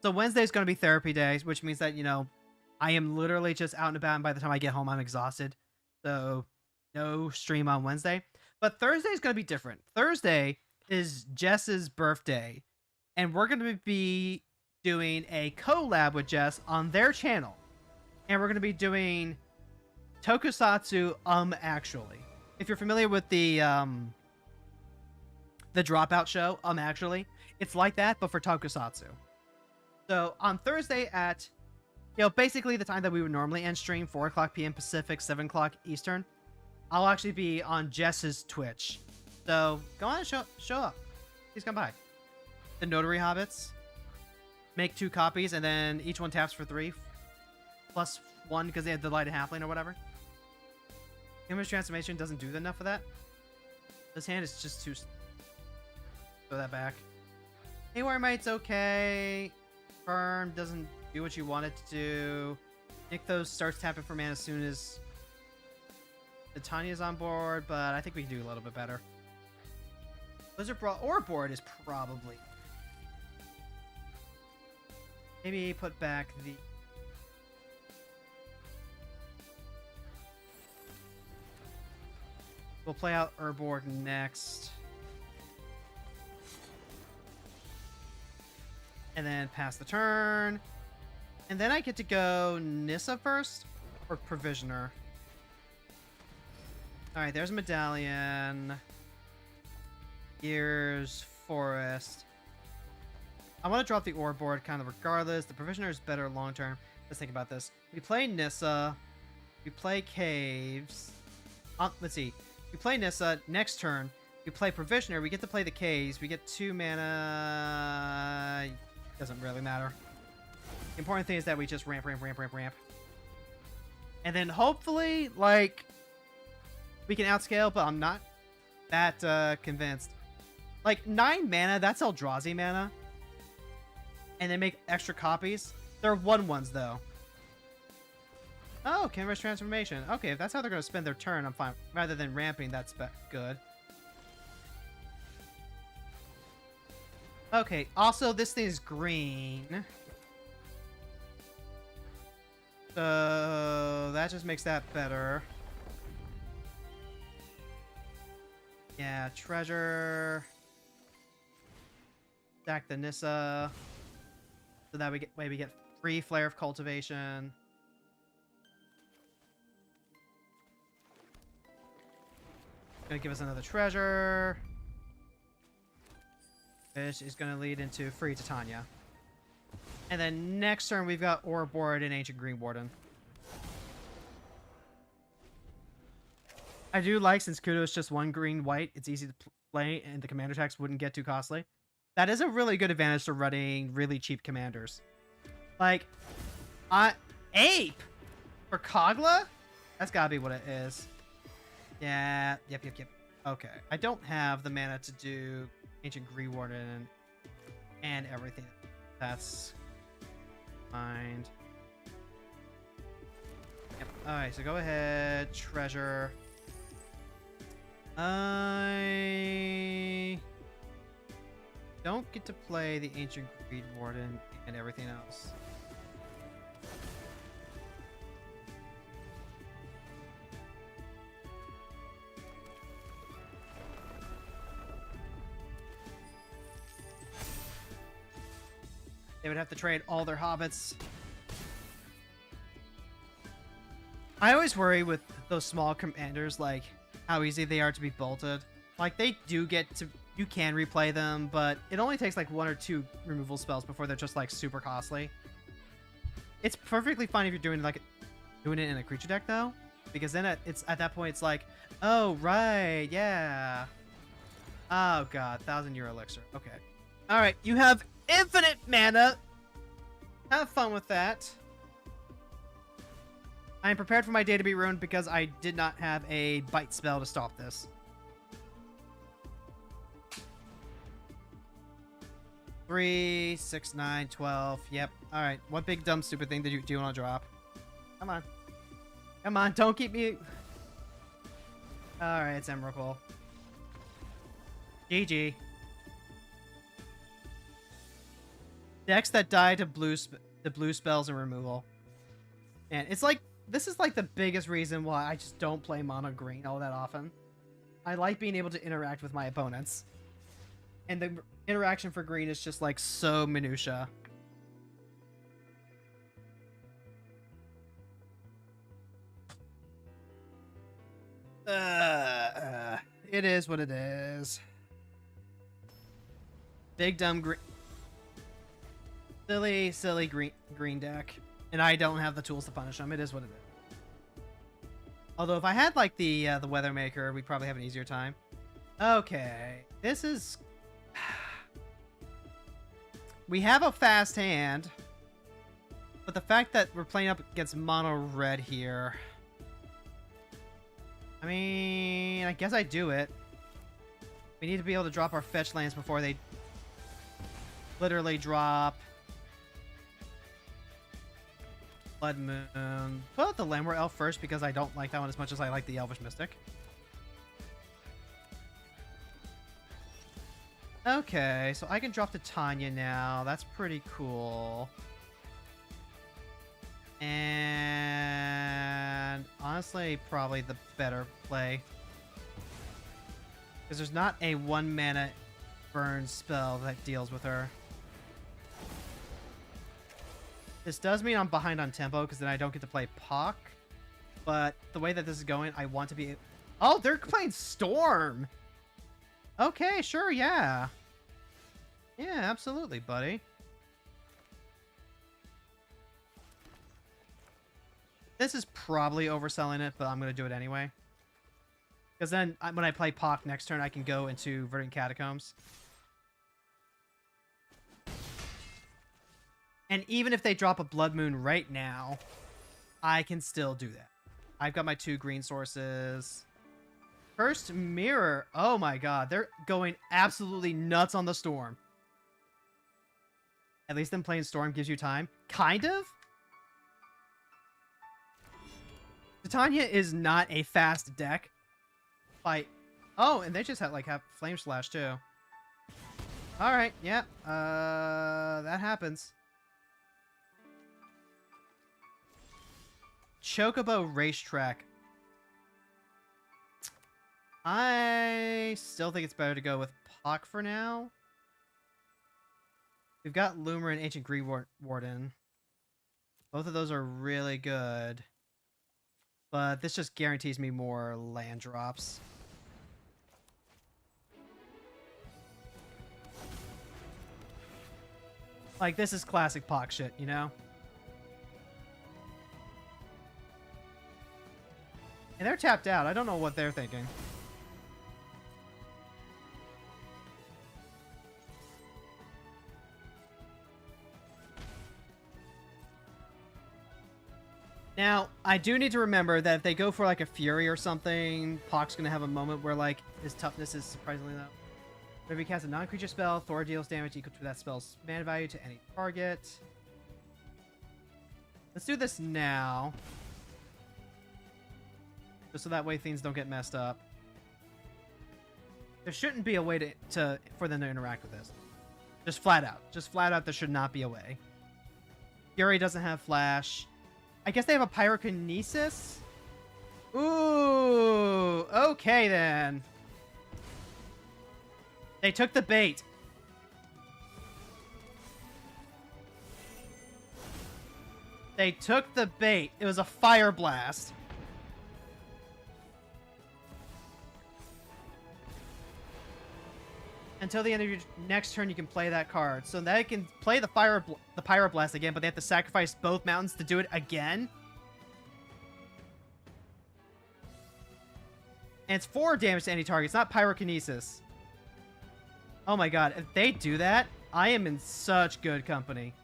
So Wednesday is going to be therapy day, which means that, you know, I am literally just out and about, and by the time I get home, I'm exhausted. So no stream on Wednesday. But Thursday is going to be different. Thursday is Jess's birthday, and we're going to be doing a collab with Jess on their channel. And we're going to be doing Tokusatsu Actually. If you're familiar with the Dropout show, Actually, it's like that, but for Tokusatsu. So on Thursday at, you know, basically the time that we would normally end stream, 4 o'clock p.m. Pacific, 7 o'clock Eastern, I'll actually be on Jess's Twitch. So go on and show up. Please come by. The Notary Hobbits, make 2 copies, and then each one taps for 3, plus 1 because they have Delighted Halfling or whatever. Image transformation doesn't do enough for that. This hand is just too... Throw that back. Haywire Might's okay. Firm doesn't do what you want it to do. Nykthos starts tapping for mana as soon as the Tanya's on board, but I think we can do a little bit better. Blizzard Brawl or board is probably... Maybe put back the... We'll play out Urborg next. And then pass the turn. And then I get to go Nissa first? Or Provisioner? Alright, there's a Medallion. Here's Forest. I want to drop the Ore board kind of regardless. The Provisioner is better long term. Let's think about this. We play Nissa. We play Caves. Let's see. We play Nissa. Next turn, we play Provisioner. We get to play the Caves. We get 2 mana. Doesn't really matter. The important thing is that we just ramp. And then hopefully, like, we can outscale, but I'm not that convinced. Like, 9 mana, that's Eldrazi mana. And they make extra copies. They're 1/1s, though. Oh, Canvas Transformation. Okay, if that's how they're going to spend their turn, I'm fine. Rather than ramping, that's good. Okay, also, this thing is green. So, that just makes that better. Yeah, treasure. Stack the Nissa. So that we get free Flare of Cultivation. Gonna give us another treasure. Which is gonna lead into free Titania. And then next turn we've got Ouroboros and Ancient Green Warden. I do like, since Kudo is just 1 green white, it's easy to play and the commander tax wouldn't get too costly. That is a really good advantage to running really cheap commanders. Like, Ape for Kogla? That's gotta be what it is. Yeah, yep. Okay, I don't have the mana to do Ancient Green Warden and everything. That's fine. Yep. Alright, so go ahead, treasure. I don't get to play the Ancient Green Warden and everything else. They would have to trade all their hobbits. I always worry with those small commanders, like, how easy they are to be bolted. Like, they do get to... You can replay them, but it only takes, like, 1 or 2 removal spells before they're just, like, super costly. It's perfectly fine if you're doing it in a creature deck, though. Because then it's at that point, it's like, oh, right, yeah. Oh, God, 1,000-year elixir. Okay. Alright, you have infinite mana. Have fun with that. I am prepared for my day to be ruined because I did not have a bite spell to stop this. 3, 6, 9, 12. Yep. Alright. What big, dumb, stupid thing do you want to drop? Come on. Come on. Don't keep me... Alright, it's Emrakul. GG. Decks that die to blue spells and removal. And it's like... This is like the biggest reason why I just don't play mono green all that often. I like being able to interact with my opponents. And the interaction for green is just like so minutia. It is what it is. Big dumb green. Silly green deck. And I don't have the tools to punish them. It is what it is. Although if I had like the Weathermaker, we'd probably have an easier time. Okay, this is... We have a fast hand, but the fact that we're playing up against mono red here... I mean, I guess I do it. We need to be able to drop our fetch lands before they literally drop... Blood Moon. Put out the Lamwer Elf first because I don't like that one as much as I like the Elvish Mystic. Okay, so I can drop Titania now. That's pretty cool. And honestly, probably the better play. Because there's not a 1 mana burn spell that deals with her. This does mean I'm behind on tempo, because then I don't get to play Pock. But the way that this is going, I want to be... Oh, they're playing Storm! Okay, sure, yeah. Yeah, absolutely, buddy. This is probably overselling it, but I'm going to do it anyway. Because then, when I play Pock next turn, I can go into Verdant Catacombs. And even if they drop a Blood Moon right now, I can still do that. I've got my 2 green sources. First mirror. Oh my god. They're going absolutely nuts on the Storm. At least them playing Storm gives you time. Kind of? Titania is not a fast deck. Like, oh, and they just have Flame Slash too. Alright, yeah. That happens. Chocobo Racetrack. I still think it's better to go with Puck for now. We've got Loomer and Ancient Green Warden. Both of those are really good. But this just guarantees me more land drops. Like, this is classic Puck shit, you know? And they're tapped out. I don't know what they're thinking. Now, I do need to remember that if they go for like a Fury or something, Puck's going to have a moment where like his toughness is surprisingly low. Whenever he casts a non-creature spell, Thor deals damage equal to that spell's mana value to any target. Let's do this now. Just so that way things don't get messed up. There shouldn't be a way for them to interact with this. Just flat out. Just flat out, there should not be a way. Fury doesn't have Flash. I guess they have a Pyrokinesis? Ooh, okay then. They took the bait. They took the bait. It was a Fire Blast. Until the end of your next turn, you can play that card. So they can play the Pyroblast again, but they have to sacrifice both mountains to do it again. And it's 4 damage to any target. It's not Pyrokinesis. Oh my god. If they do that, I am in such good company.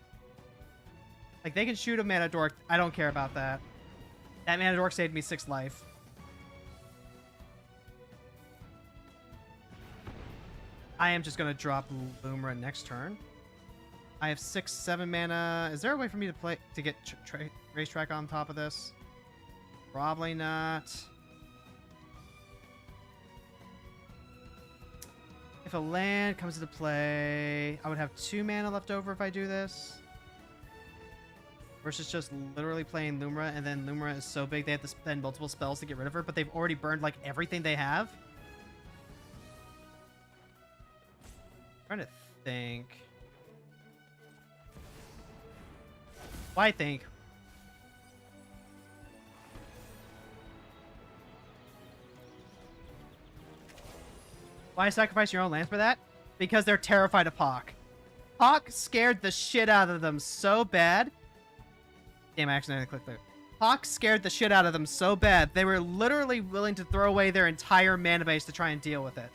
Like, they can shoot a Mana Dork. I don't care about that. That Mana Dork saved me 6 life. I am just going to drop Lumra next turn. I have 6, 7 mana. Is there a way for me to get Racetrack on top of this? Probably not. If a land comes into play, I would have 2 mana left over if I do this. Versus just literally playing Lumra, and then Lumra is so big they have to spend multiple spells to get rid of her, but they've already burned like everything they have. Trying to think. Why think? Why sacrifice your own lands for that? Because they're terrified of Puck. Puck scared the shit out of them so bad. Damn, I accidentally clicked there. Puck scared the shit out of them so bad, they were literally willing to throw away their entire mana base to try and deal with it.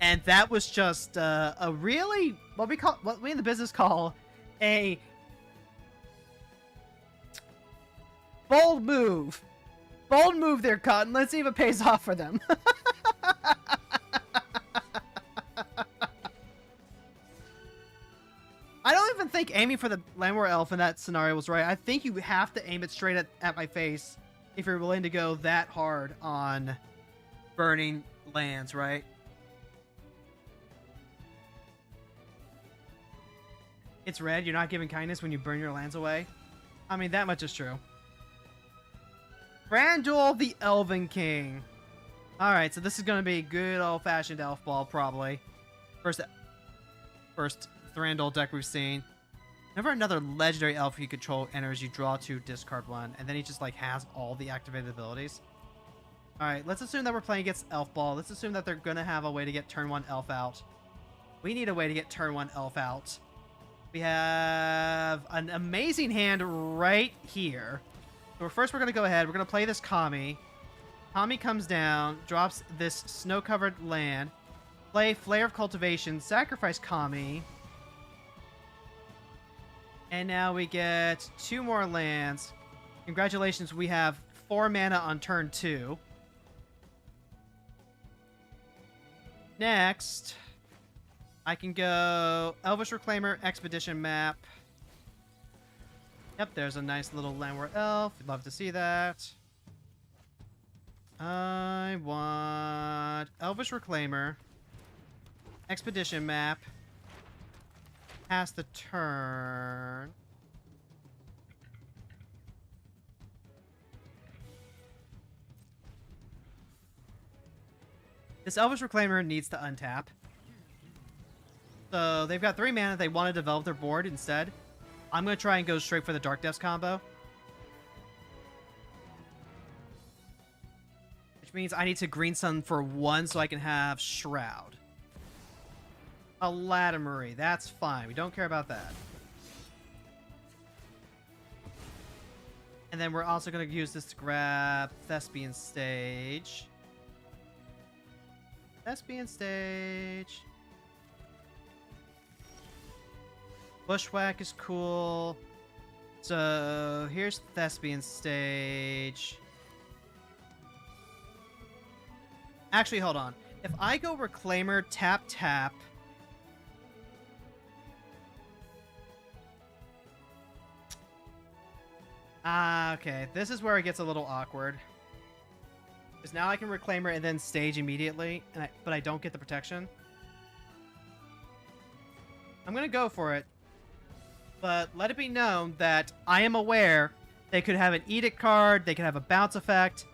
And that was just a really, what we in the business call a bold move. Bold move there, Cotton. Let's see if it pays off for them. I don't even think aiming for the Landwar Elf in that scenario was right. I think you have to aim it straight at my face if you're willing to go that hard on burning lands, right? It's red. You're not giving kindness when you burn your lands away. I mean, that much is true. Brandul the Elven King. Alright, so this is going to be good old-fashioned elf ball, probably. First Thranduil deck we've seen. Whenever another legendary elf you control enters, you draw 2, discard 1. And then he just, like, has all the activated abilities. Alright, let's assume that we're playing against elf ball. Let's assume that they're going to have a way to get turn 1 elf out. We need a way to get turn 1 elf out. We have an amazing hand right here. So first we're going to go ahead. We're going to play this Kami. Kami comes down, drops this snow-covered land. Play Flare of Cultivation, sacrifice Kami. And now we get 2 more lands. Congratulations, we have 4 mana on turn 2. Next, I can go Elvish Reclaimer, Expedition Map. Yep, there's a nice little Landward Elf. We'd love to see that. I want Elvish Reclaimer, Expedition Map, pass the turn. This Elvish Reclaimer needs to untap. So they've got 3 mana. They want to develop their board instead. I'm going to try and go straight for the Dark Depths combo. Which means I need to Green Sun for 1 so I can have Shroud. A Latimery. That's fine. We don't care about that. And then we're also going to use this to grab Thespian Stage. Thespian Stage. Bushwhack is cool. So here's Thespian Stage. Actually, hold on. If I go Reclaimer, tap, tap. Okay. This is where it gets a little awkward. Because now I can Reclaimer and then stage immediately, but I don't get the protection. I'm going to go for it. But let it be known that I am aware they could have an Edict card, they could have a bounce effect.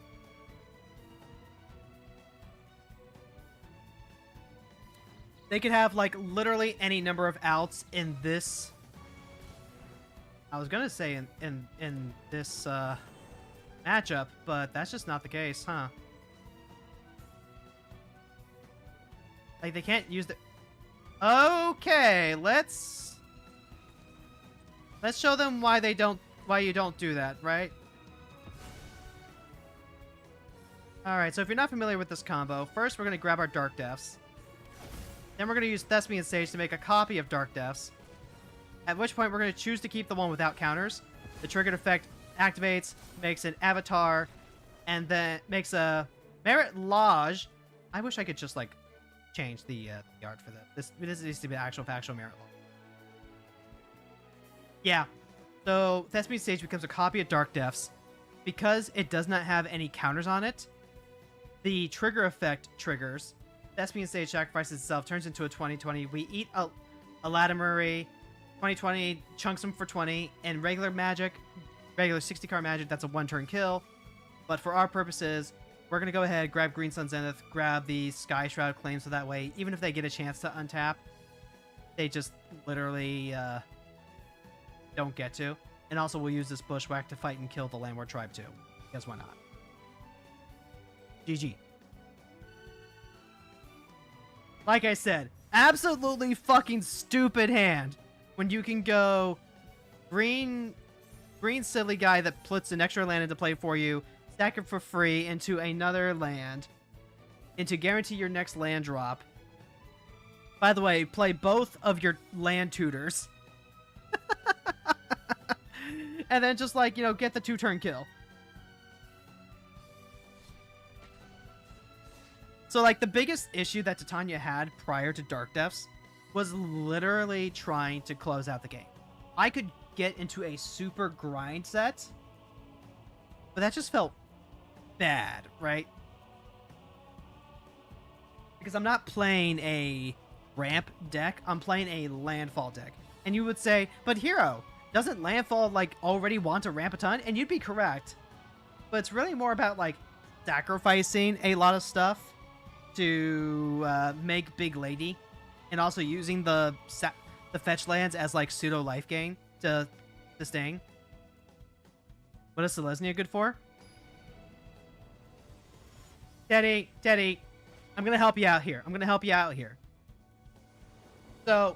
They could have, like, literally any number of outs in this... I was going to say in this matchup, but that's just not the case, huh? Like, they can't use the... Okay, let's show them why you don't do that, right? Alright, so if you're not familiar with this combo, first we're going to grab our Dark Depths. Then we're going to use Thespian Sage to make a copy of Dark Depths. At which point we're going to choose to keep the one without counters. The triggered effect activates, makes an avatar, and then makes a Merit Lodge. I wish I could just, like, change the art for that. This needs to be an actual factual Merit Lodge. Yeah. So Thespian Sage becomes a copy of Dark Depths. Because it does not have any counters on it, the trigger effect triggers. Thespian Sage sacrifices itself, turns into a 20/20. We eat a Latimery. 20/20 chunks them for 20. And regular magic, regular 60-card magic, that's a 1-turn kill. But for our purposes, we're going to go ahead, grab Green Sun Zenith, grab the Sky Shroud claim, so that way, even if they get a chance to untap, they just literally don't get to. And also, we'll use this Bushwhack to fight and kill the Landward Tribe too. Because why not? GG. Like I said, absolutely fucking stupid hand when you can go green silly guy that puts an extra land into play for you, stack it for free into another land, and to guarantee your next land drop. By the way, play both of your land tutors. And then just, like, you know, get the 2-turn kill. So, like, the biggest issue that Titania had prior to Dark Depths was literally trying to close out the game. I could get into a super grind set, but that just felt bad, right? Because I'm not playing a ramp deck, I'm playing a landfall deck. And you would say, but Hero, doesn't landfall, like, already want to ramp a ton? And you'd be correct. But it's really more about, like, sacrificing a lot of stuff to make Big Lady. And also using the fetch lands as, like, pseudo life gain to sting. What is Selesnya good for? Teddy, I'm going to help you out here. So,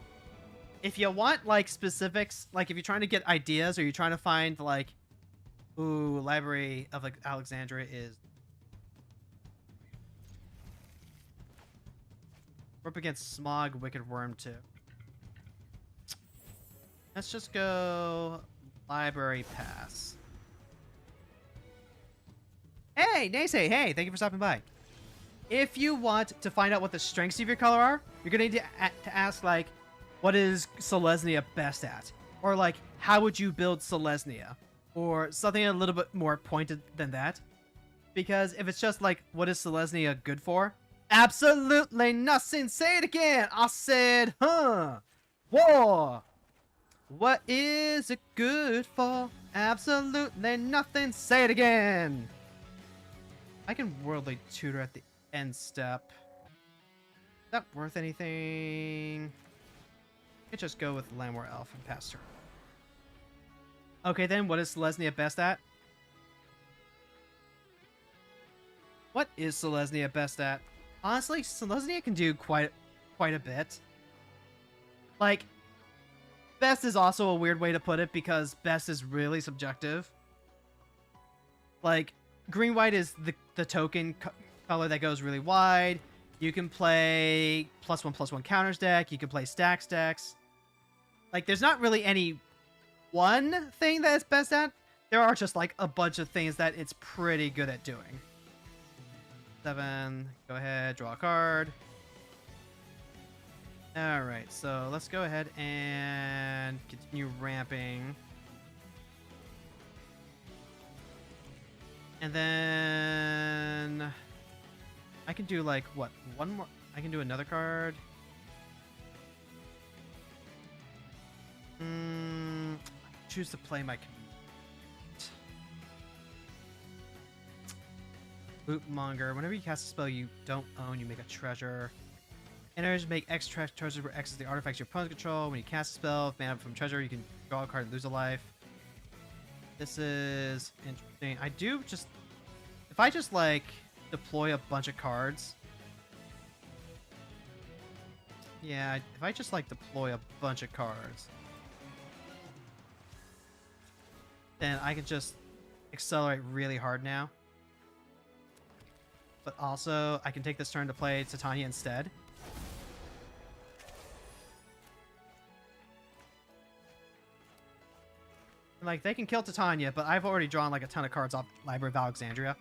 if you want, like, specifics, like, if you're trying to get ideas or you're trying to find, like, ooh, Library of, like, Alexandria is... We're up against Smog, Wicked Worm, too. Let's just go library pass. Hey, Naysay, hey, thank you for stopping by. If you want to find out what the strengths of your color are, you're going to need to ask, like, what is Selesnya best at? Or, like, how would you build Selesnya? Or something a little bit more pointed than that. Because if it's just, like, what is Selesnya good for? Absolutely nothing. Say it again. I said, war. What is it good for? Absolutely nothing. Say it again. I can worldly tutor at the end step. Is that worth anything? I could just go with Lamwar Elf and pass her. Okay then, what is Selesnya best at? What is Selesnya best at? Honestly, Selesnya can do quite a bit. Like, best is also a weird way to put it because best is really subjective. Like, green-white is the token color that goes really wide. You can play +1/+1 counters deck. You can play stacks decks. Like, there's not really any one thing that it's best at. There are just, like, a bunch of things that it's pretty good at doing. 7. Go ahead, draw a card. Alright, so let's go ahead and continue ramping. And then I can do, like, what? One more. I can do another card. Choose to play my Lootmonger. Whenever you cast a spell you don't own, you make a treasure. Enters make X treasures where X is the artifacts your opponents control. When you cast a spell, if mana from treasure, you can draw a card and lose a life. This is interesting. I do just... If I just, like, deploy a bunch of cards... Yeah, if I just, like, deploy a bunch of cards... Then I can just accelerate really hard now. But also, I can take this turn to play Titania instead. Like, they can kill Titania, but I've already drawn, like, a ton of cards off Library of Alexandria.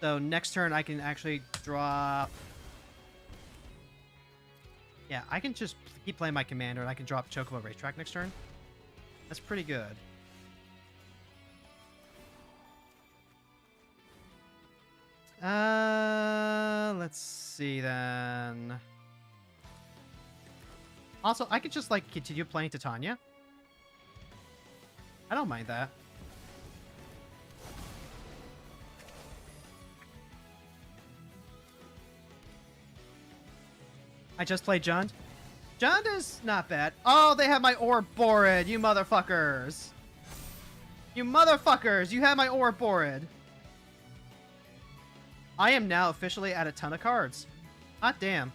So next turn, I can actually drop... Yeah, I can just keep playing my commander, and I can drop Chocobo Racetrack next turn. That's pretty good. Let's see then. Also, I could just, like, continue playing Titania. I don't mind that. I just played Jund. Jund is not bad. Oh, they have my Orb Borid, you motherfuckers. You motherfuckers, you have my Orb Borid. I am now officially at a ton of cards. Hot damn.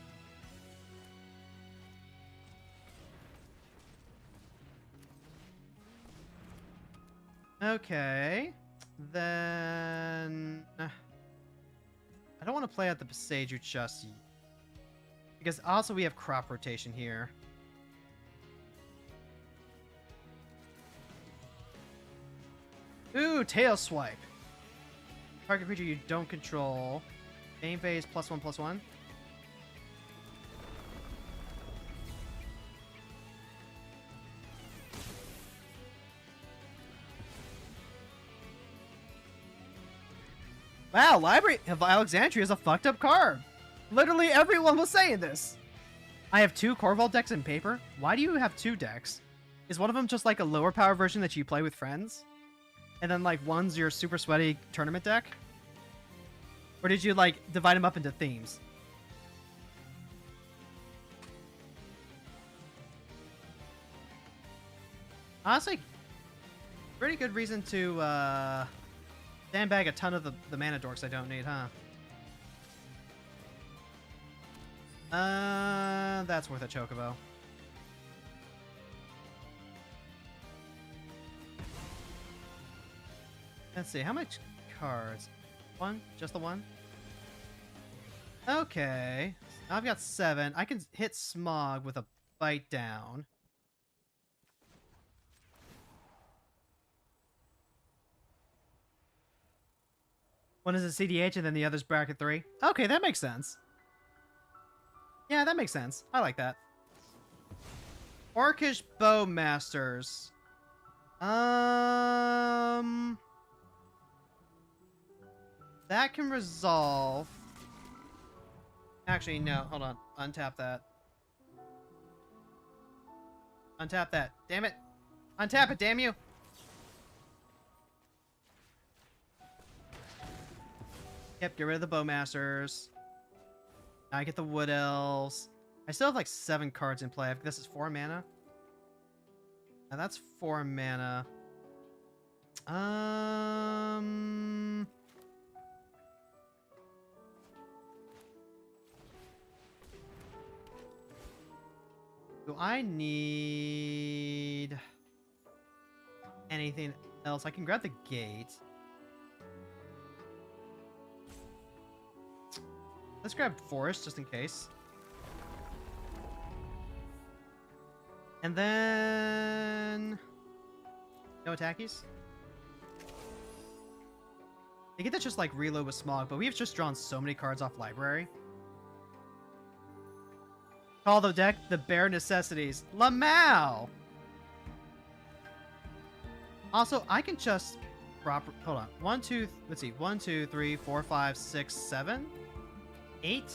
Okay. Then... I don't want to play at the Pasaju just yet. Because also we have crop rotation here. Ooh, Tail Swipe. Target creature you don't control. Main phase +1/+1. Wow, Library of Alexandria is a fucked up card. Literally everyone was saying this. I have 2 Corval decks in paper. Why do you have 2 decks? Is one of them just like a lower power version that you play with friends? And then, like, one's your super sweaty tournament deck? Or did you, like, divide them up into themes? Honestly, pretty good reason to, sandbag a ton of the mana dorks I don't need, huh? That's worth a Chocobo. Let's see, how much cards? 1? Just the 1? Okay. Now I've got 7. I can hit Smog with a Bite Down. One is a CDH and then the other's bracket 3. Okay, that makes sense. Yeah, that makes sense. I like that. Orcish Bowmasters. That can resolve. Actually, no. Hold on. Untap that. Untap that. Damn it. Untap it, damn you. Yep, get rid of the Bowmasters. Now I get the Wood Elves. I still have like 7 cards in play. This is 4 mana. Now that's 4 mana. Do I need anything else? I can grab the gate. Let's grab Forest just in case. And then no attackies. They get to just like reload with Smog, but we've just drawn so many cards off library. Call the deck the bare necessities. Lamau! Also, I can just hold on. 1, 2, let's see. 1, 2, 3, 4, 5, 6, 7, 8.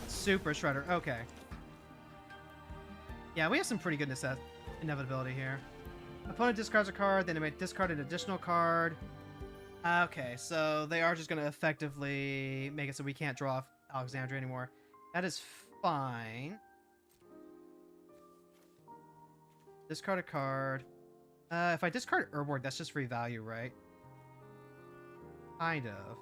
Super Shredder. Okay. Yeah, we have some pretty good inevitability here. Opponent discards a card, then they may discard an additional card. Okay, so they are just going to effectively make it so we can't draw off Alexandria anymore. That is fine. Discard a card. If I discard Urborg, that's just free value, right? Kind of.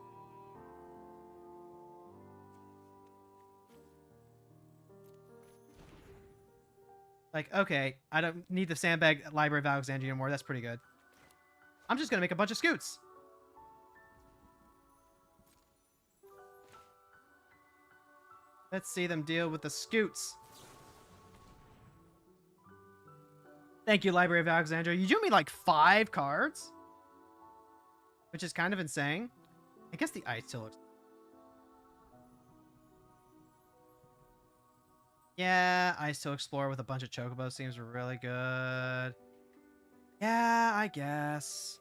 Like, okay, I don't need the Sandbag Library of Alexandria anymore. That's pretty good. I'm just going to make a bunch of Scoots. Let's see them deal with the Scoots. Thank you, Library of Alexandria. You drew me like 5 cards, which is kind of insane. I guess the ice still looks... Yeah, Ice to Explore with a bunch of Chocobos seems really good. Yeah, I guess.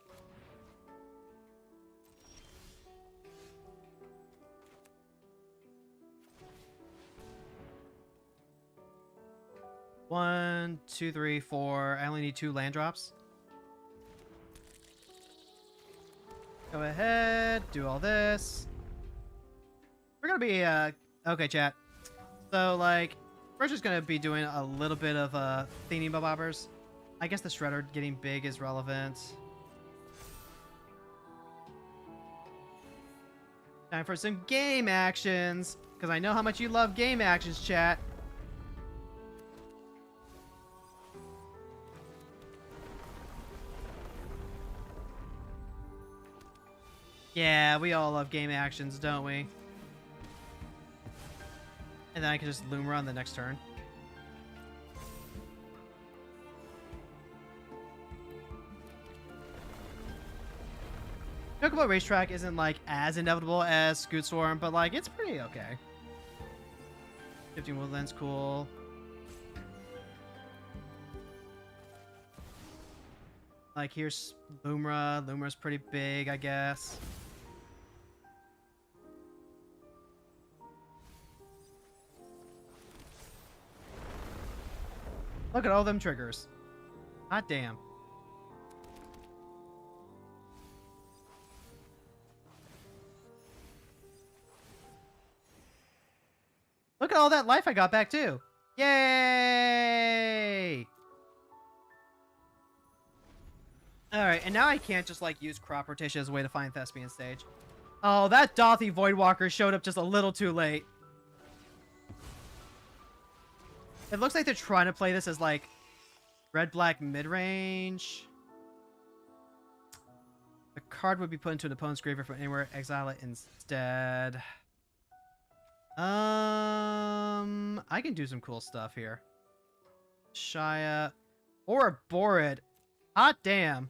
One, two, three, 4. I only need 2 land drops. Go ahead, do all this. We're gonna be, okay, chat. So, like, we're just gonna be doing a little bit of, Theming Bobbers. I guess the Shredder getting big is relevant. Time for some game actions, because I know how much you love game actions, chat. Yeah, we all love game actions, don't we? And then I can just Lumra on the next turn. Chocobo Racetrack isn't, like, as inevitable as Scoot Swarm, but, like, it's pretty okay. 15 Woodlands, cool. Like, here's Lumra. Lumra's pretty big, I guess. Look at all them triggers. Hot damn. Look at all that life I got back too. Yay! Alright, and now I can't just like use crop rotation as a way to find Thespian stage. Oh, that Dothy Voidwalker showed up just a little too late. It looks like they're trying to play this as, like, red-black mid-range. The card would be put into an opponent's graveyard from anywhere. Exile it instead. I can do some cool stuff here. Shia. Or a Borid. Hot damn.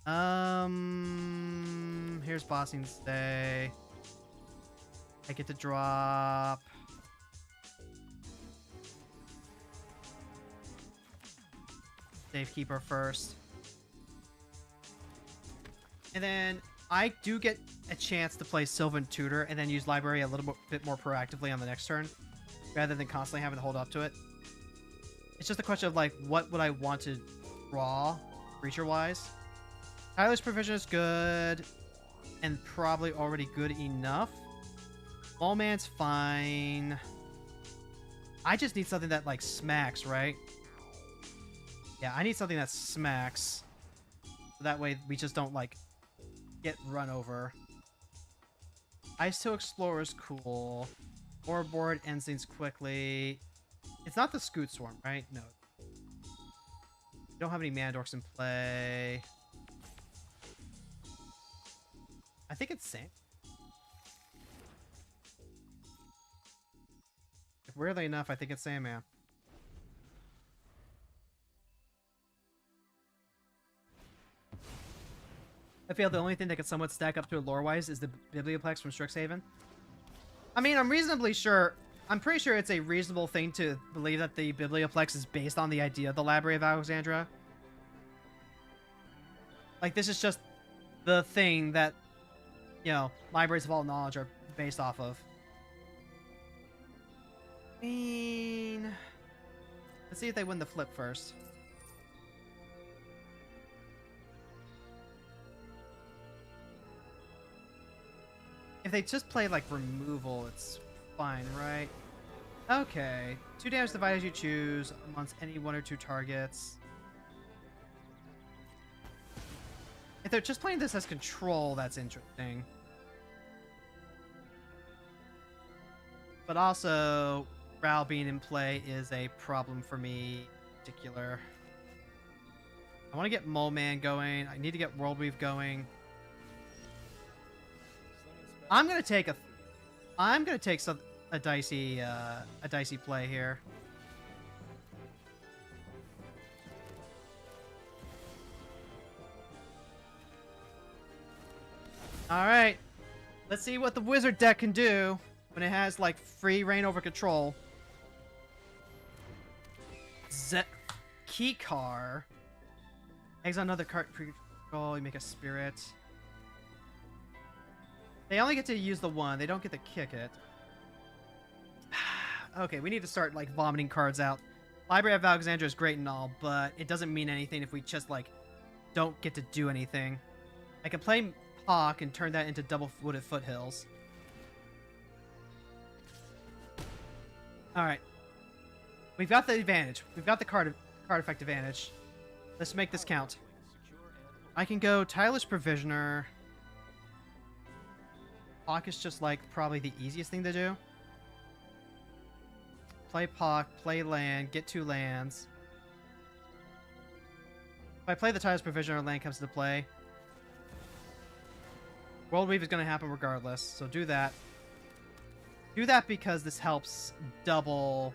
Here's Bossing's Day. I get to drop. Safekeeper first. And then I do get a chance to play Sylvan Tutor and then use Library a little bit more proactively on the next turn, rather than constantly having to hold up to it. It's just a question of, like, what would I want to draw, creature-wise? Tyler's Provision is good, and probably already good enough. Mole Man's fine. I just need something that, like, smacks, right? Yeah, I need something that smacks. So that way we just don't, like, get run over. Ice to Explorer is cool. Board ends things quickly. It's not the Scoot Swarm, right? No. We don't have any Mandorks in play. I think it's Sand. Weirdly enough, I think it's Sandman. I feel the only thing that can somewhat stack up to it lore-wise is the Biblioplex from Strixhaven. I mean, I'm pretty sure it's a reasonable thing to believe that the Biblioplex is based on the idea of the Library of Alexandria. Like, this is just the thing that, you know, libraries of all knowledge are based off of. I mean, let's see if they win the flip first. If they just play, like, removal, it's fine, right? Okay. 2 damage divided as you choose amongst any 1 or 2 targets. If they're just playing this as control, that's interesting. But also, Brawl being in play is a problem for me in particular. I want to get Mole Man going. I need to get World Weave going. I'm gonna take a dicey play here. All right, let's see what the wizard deck can do when it has, like, free reign over control. Keycar. Exile another card control. You make a spirit. They only get to use the one. They don't get to kick it. Okay, we need to start, like, vomiting cards out. Library of Alexandria is great and all, but it doesn't mean anything if we just, like, don't get to do anything. I can play Hawk and turn that into double wooded foothills. Alright. We've got the advantage. We've got the card effect advantage. Let's make this count. I can go Tireless Provisioner. Hawk is just, like, probably the easiest thing to do. Play Hawk, play land, get 2 lands. If I play the Tireless Provisioner, land comes into play. World Weave is going to happen regardless, so do that. Do that because this helps double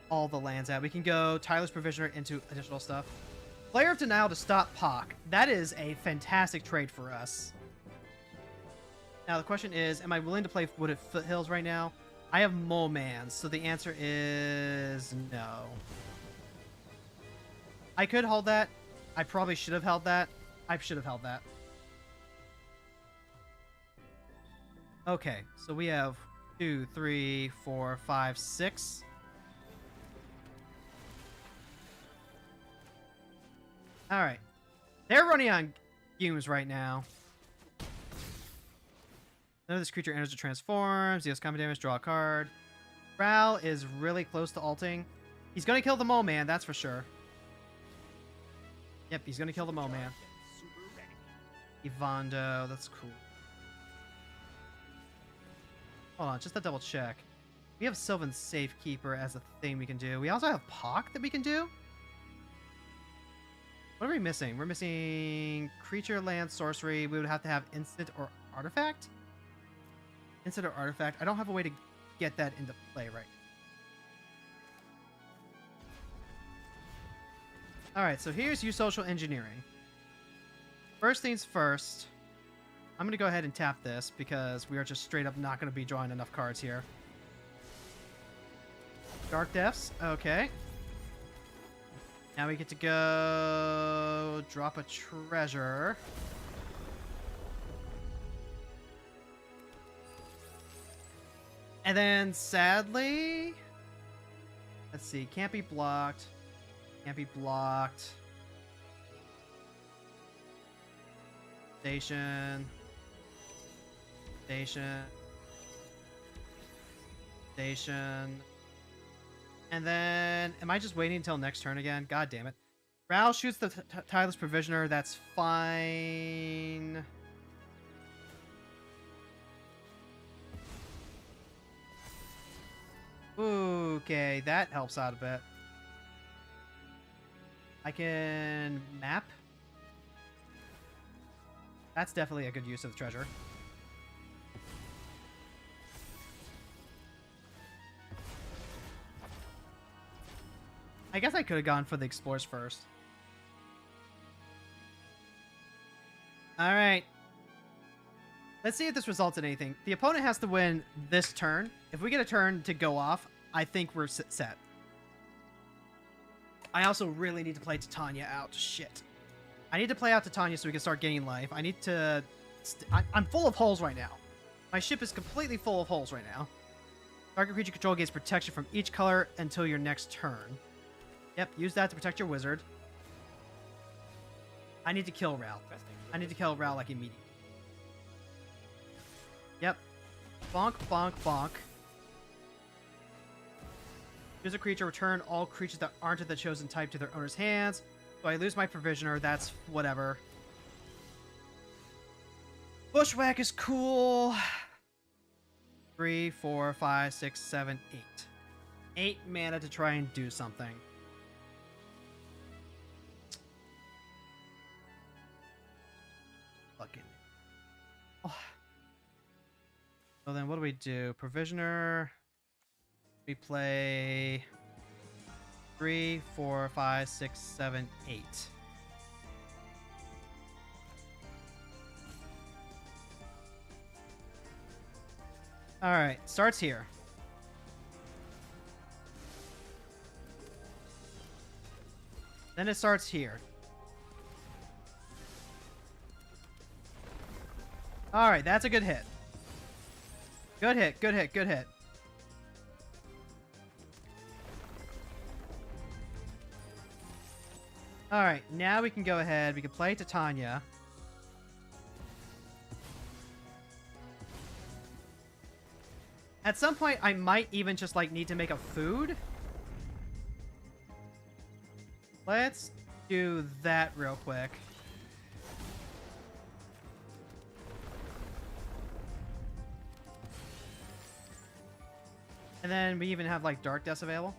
all the lands out. We can go Tireless Provisioner into additional stuff. Player of Denial to stop Hawk. That is a fantastic trade for us. Now, the question is, am I willing to play Wooded Foothills right now? I have Mole Man, so the answer is no. I could hold that. I probably should have held that. I should have held that. Okay, so we have 2, 3, 4, 5, 6. Alright. They're running on fumes right now. None of this creature enters or transforms. Deals combat damage, draw a card. Brawl is really close to ulting. He's going to kill the Mole Man, that's for sure. Yep, he's going to kill the Mole Man. Evondo, that's cool. Hold on, just to double check. We have Sylvan Safekeeper as a thing we can do. We also have Pock that we can do. What are we missing? We're missing creature, land, sorcery. We would have to have instant or artifact. Instant or artifact. I don't have a way to get that into play right now. Alright, so here's you social engineering. First things first, I'm going to go ahead and tap this because we are just straight up not going to be drawing enough cards here. Dark Depths. Okay. Now we get to go drop a treasure. And then, sadly, let's see. Can't be blocked. Can't be blocked. Station. Station. Station. And then, am I just waiting until next turn again? God damn it. Brawl shoots the tireless provisioner. That's fine. Okay, that helps out a bit. I can map. That's definitely a good use of the treasure. I guess I could have gone for the explorers first. Alright. Let's see if this results in anything. The opponent has to win this turn. If we get a turn to go off, I think we're set. I also really need to play Titania out. Shit. I need to play out Titania so we can start gaining life. I need to... I'm full of holes right now. My ship is completely full of holes right now. Target creature control gains protection from each color until your next turn. Yep, use that to protect your wizard. I need to kill Ral. I need to kill Ral like immediately. Yep. Bonk, bonk, bonk. Choose a creature, return all creatures that aren't of the chosen type to their owner's hands. So I lose my provisioner, that's whatever. Bushwhack is cool. 3, 4, 5, 6, 7, 8. 8 mana to try and do something. Fucking. Oh. So then what do we do? Provisioner. We play 3, 4, 5, 6, 7, 8. Alright, starts here. Then it starts here. Alright, that's a good hit. Good hit, good hit, good hit. Alright, now we can go ahead. We can play Titania. At some point, I might even just, like, need to make a food. Let's do that real quick. And then we even have, like, Dark Deaths available.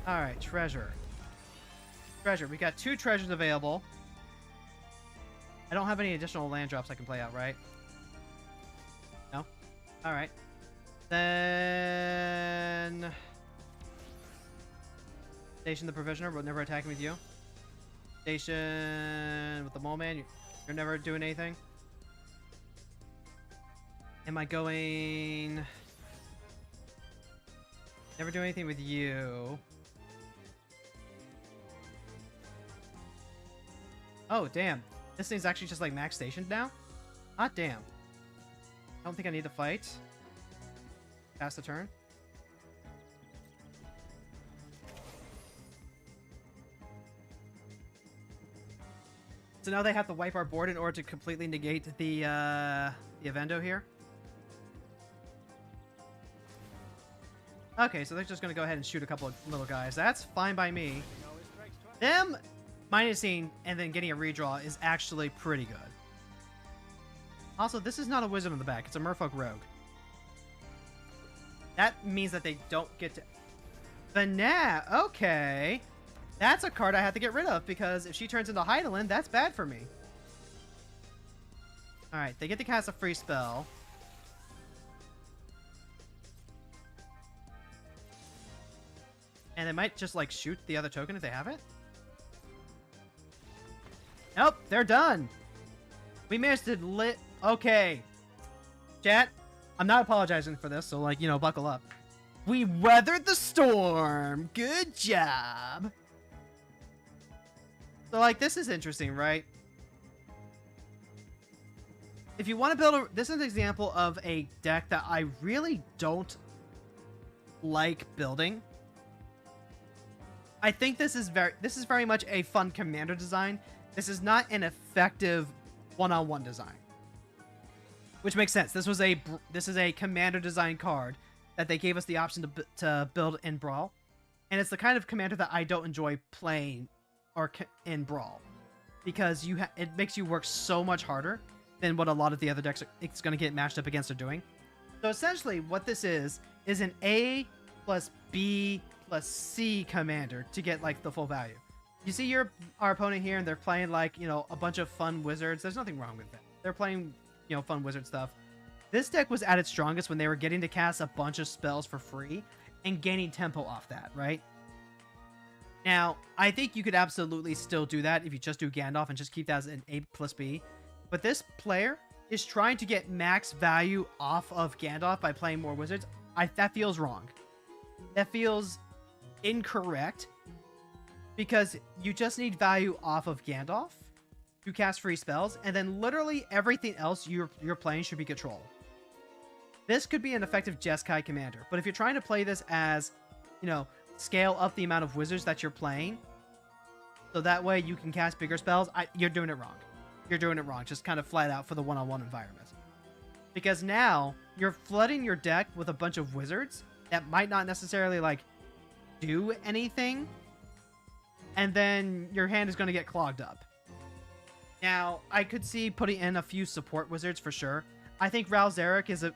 Alright, treasure. Treasure. We got 2 treasures available. I don't have any additional land drops I can play out, right? No? Alright. Then... Station the Provisioner, but never attacking with you. Station with the Mole Man. You're never doing anything. Am I going... Never do anything with you. Oh, damn. This thing's actually just like max stationed now? Hot damn. I don't think I need to fight. Pass the turn. So now they have to wipe our board in order to completely negate the Evendo here. Okay, so they're just going to go ahead and shoot a couple of little guys. That's fine by me. Them minusing and then getting a redraw is actually pretty good. Also, this is not a Wizard on the back. It's a Merfolk Rogue. That means that they don't get to... Okay. That's a card I have to get rid of because if she turns into Heidelin, that's bad for me. Alright, they get to cast a free spell. And they might just, like, shoot the other token if they have it. Nope, they're done. We managed to Okay. Chat, I'm not apologizing for this, so, like, you know, buckle up. We weathered the storm. Good job. So, like, this is interesting, right? If you want to build this is an example of a deck that I really don't like building. I think this is very much a fun commander design. This is not an effective one-on-one design. Which makes sense. This is a commander design card that they gave us the option to build in Brawl. And it's the kind of commander that I don't enjoy playing in Brawl, because it makes you work so much harder than what a lot of the other decks it's going to get matched up against are doing. So essentially what this is an A plus B plus C commander to get, like, the full value. You see our opponent here, and they're playing, like, you know, a bunch of fun wizards. There's nothing wrong with that. They're playing, you know, fun wizard stuff. This deck was at its strongest when they were getting to cast a bunch of spells for free and gaining tempo off that, right? Now, I think you could absolutely still do that if you just do Gandalf and just keep that as an A plus B. But this player is trying to get max value off of Gandalf by playing more wizards. That feels wrong. That feels incorrect, because you just need value off of Gandalf to cast free spells, and then literally everything else you're playing should be control. This could be an effective Jeskai commander, but if you're trying to play this as, you know, scale up the amount of wizards that you're playing, so that way you can cast bigger spells, you're doing it wrong. You're doing it wrong, just kind of flat out for the one-on-one environment. Because now you're flooding your deck with a bunch of wizards that might not necessarily, like, do anything, and then your hand is going to get clogged up. Now, I could see putting in a few support wizards for sure. I think Ral Zarek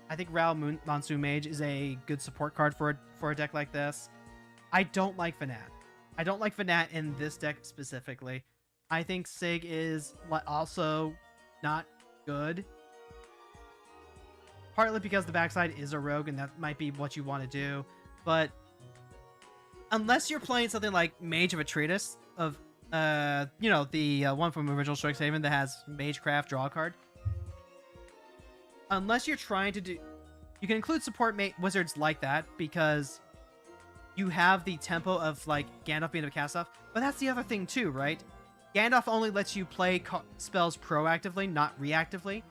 I think Ral Monsoon Mage is a good support card for a deck like this. I don't like Fanat. I don't like Fanat in this deck specifically. I think Sig is also not good. Partly because the backside is a rogue, and that might be what you want to do. But unless you're playing something like Mage of Atreides of, you know, the one from original Strixhaven that has Magecraft draw a card. Unless you're trying to do... You can include support wizards like that, because you have the tempo of, like, Gandalf being able to cast stuff. But that's the other thing too, right? Gandalf only lets you play spells proactively, not reactively.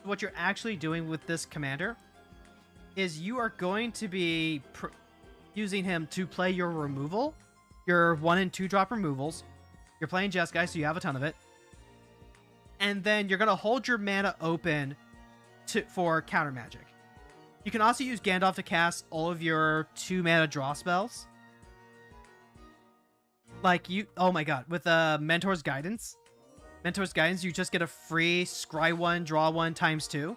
So what you're actually doing with this commander is you are going to be using him to play your removal, your 1 and 2 drop removals. You're playing Jeskai, so you have a ton of it. And then you're going to hold your mana open for counter magic. You can also use Gandalf to cast all of your 2 mana draw spells. Like oh my god, with Mentor's Guidance. Mentor's Guidance, you just get a free scry 1, draw 1 times 2.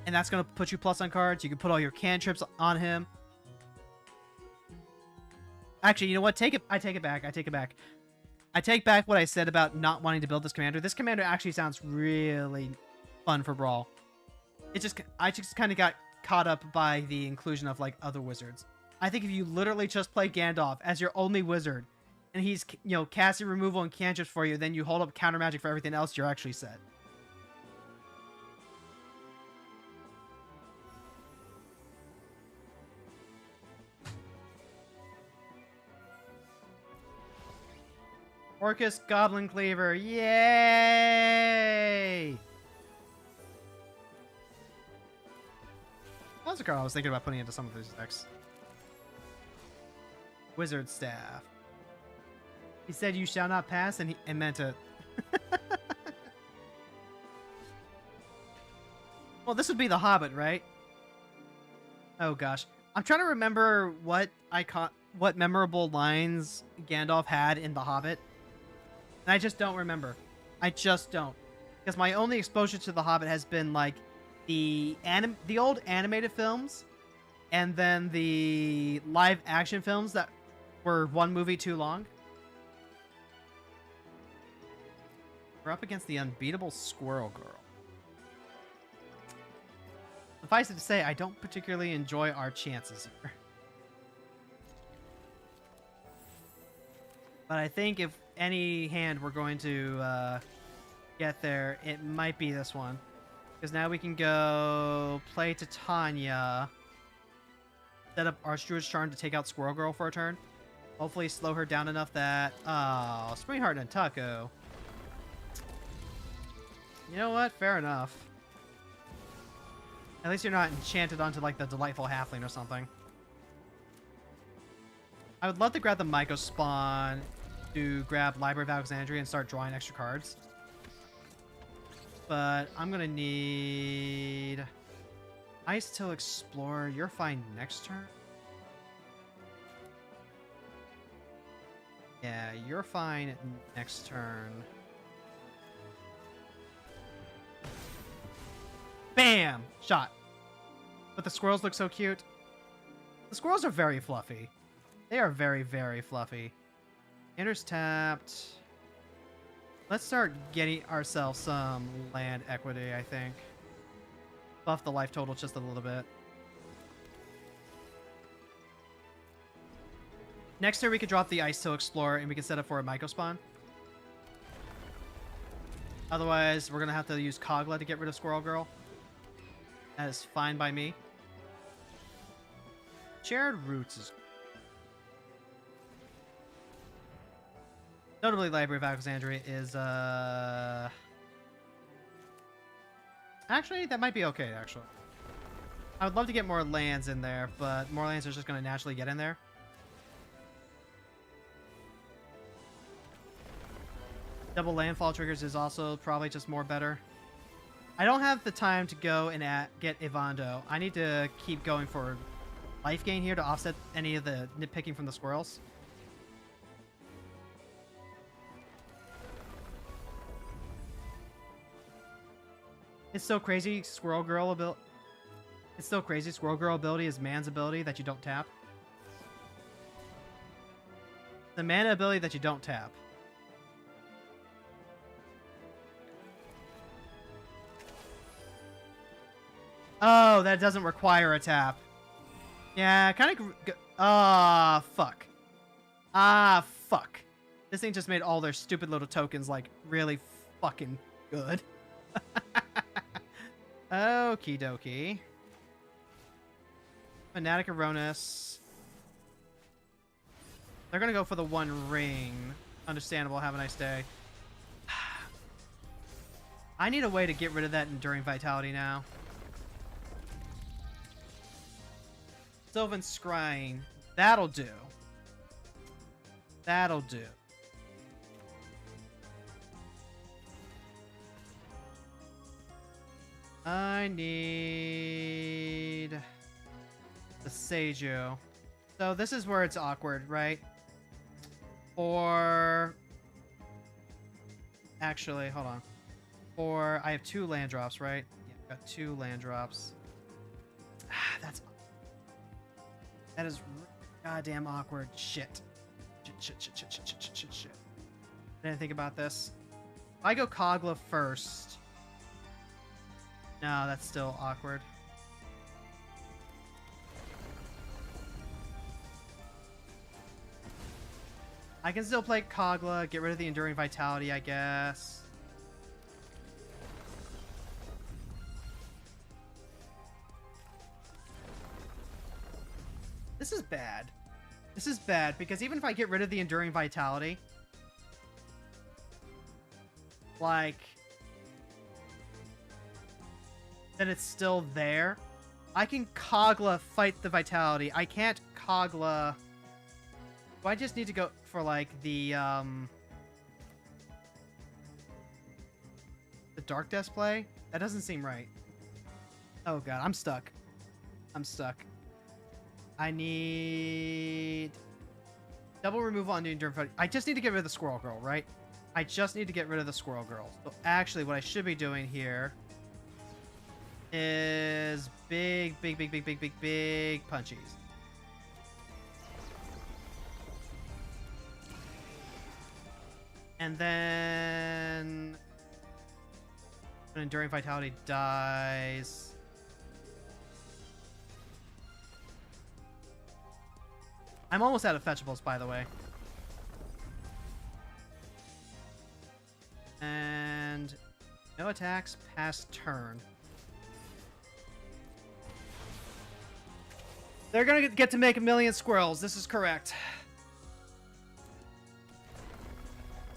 And that's going to put you plus on cards. You can put all your cantrips on him. Actually, you know what? I take it back. I take back what I said about not wanting to build this commander. This commander actually sounds really fun for Brawl. I just kind of got caught up by the inclusion of, like, other wizards. I think if you literally just play Gandalf as your only wizard, and he's, you know, casting removal and cantrips for you, then you hold up counter magic for everything else, you're actually set. Orcus Goblin Cleaver, yay! That was a card I was thinking about putting into some of these decks. Wizard Staff. He said, "You shall not pass," and meant it. Well, this would be the Hobbit, right? Oh gosh, I'm trying to remember what memorable lines Gandalf had in the Hobbit, and I just don't remember. I just don't, because my only exposure to the Hobbit has been, like, the old animated films, and then the live action films that were one movie too long. We're up against the unbeatable Squirrel Girl. Suffice it to say, I don't particularly enjoy our chances here. But I think if any hand we're going to get there, it might be this one. Because now we can go play Titania, set up Archduke's Charm to take out Squirrel Girl for a turn. Hopefully slow her down enough that... Oh, Springheart and Taco. You know what? Fair enough. At least you're not enchanted onto, like, the Delightful Halfling or something. I would love to grab the Myco Spawn to grab Library of Alexandria and start drawing extra cards. But I'm going to need... Ice Till Explorer. You're fine next turn? Yeah, you're fine next turn. Bam! Shot. But the squirrels look so cute. The squirrels are very fluffy. They are very, very fluffy. Enter's tapped. Let's start getting ourselves some land equity, I think. Buff the life total just a little bit. Next turn, we could drop the Ice Till Explorer, and we can set up for a Myco Spawn. Otherwise, we're going to have to use Kogla to get rid of Squirrel Girl. That is fine by me. Shared Roots is... Notably, Library of Alexandria is, Actually, that might be okay, actually. I would love to get more lands in there, but more lands are just going to naturally get in there. Double landfall triggers is also probably just more better. I don't have the time to go and get Ivando. I need to keep going for life gain here to offset any of the nitpicking from the squirrels. It's so crazy, Squirrel Girl ability. It's so crazy, Squirrel Girl ability is man's ability that you don't tap. The mana ability that you don't tap. Oh, that doesn't require a tap. Yeah, kind of... Ah, fuck. Ah, fuck. This thing just made all their stupid little tokens, like, really fucking good. Okie dokie. Fanatic Aronis. They're gonna go for the one ring. Understandable. Have a nice day. I need a way to get rid of that Enduring Vitality now. Sylvan Scrying. That'll do. That'll do. I need the Seiju. So this is where it's awkward, right? Or actually, hold on. Or I have 2 land drops, right? Yeah, I've got 2 land drops. That is goddamn awkward. Shit. Shit. I didn't think about this. If I go Kogla first. No, that's still awkward. I can still play Kogla, get rid of the Enduring Vitality, I guess. This is bad. This is bad, because even if I get rid of the Enduring Vitality, like, then it's still there. I can Kogla fight the Vitality. I can't Kogla... Do I just need to go for, like, the Dark Death play? That doesn't seem right. Oh god, I'm stuck. I'm stuck. I need... Double removal on the Enduring Vitality. I just need to get rid of the Squirrel Girl, right? I just need to get rid of the Squirrel Girl. So actually, what I should be doing here is big punchies. And then when Enduring Vitality dies, I'm almost out of fetchables, by the way. No attacks past turn. They're gonna get to make a million squirrels. This is correct.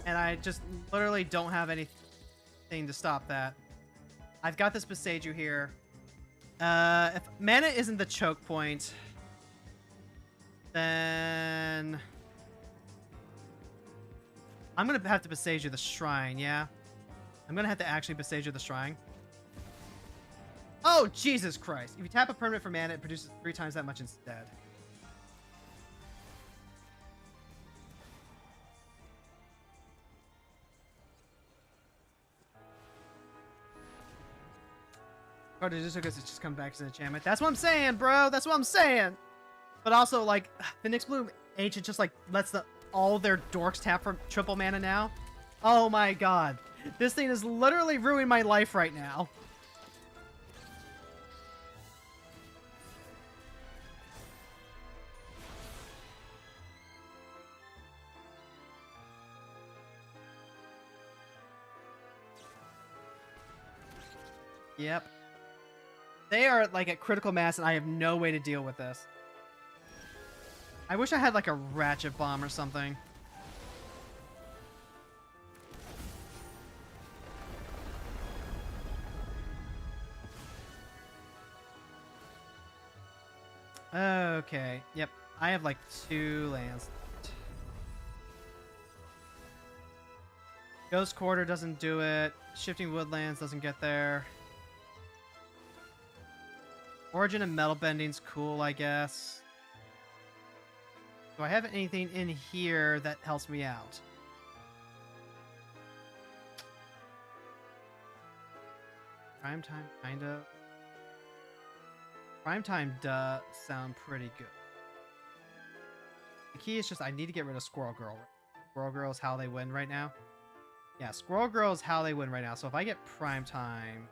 And I just literally don't have anything to stop that. I've got this Beseiju here. If mana isn't the choke point, then I'm gonna have to Beseiju the Shrine, yeah? I'm gonna have to actually Beseiju the Shrine. Oh, Jesus Christ. If you tap a permanent for mana, it produces 3 times that much instead. Or just because it's just come back as an enchantment. That's what I'm saying, bro. That's what I'm saying. But also, like, the Nyx Bloom Ancient just, like, lets all their dorks tap for triple mana now. Oh my god. This thing is literally ruining my life right now. Yep. They are, like, at critical mass, and I have no way to deal with this. I wish I had, like, a Ratchet Bomb or something. Okay. Yep. I have, like, 2 lands. Ghost Quarter doesn't do it. Shifting Woodlands doesn't get there. Origin and Metal Bending's cool, I guess. Do I have anything in here that helps me out? Prime Time, kind of. Prime Time does sound pretty good. The key is just I need to get rid of Squirrel Girl. Squirrel Girl is how they win right now. Yeah, Squirrel Girl is how they win right now. So if I get Prime Time,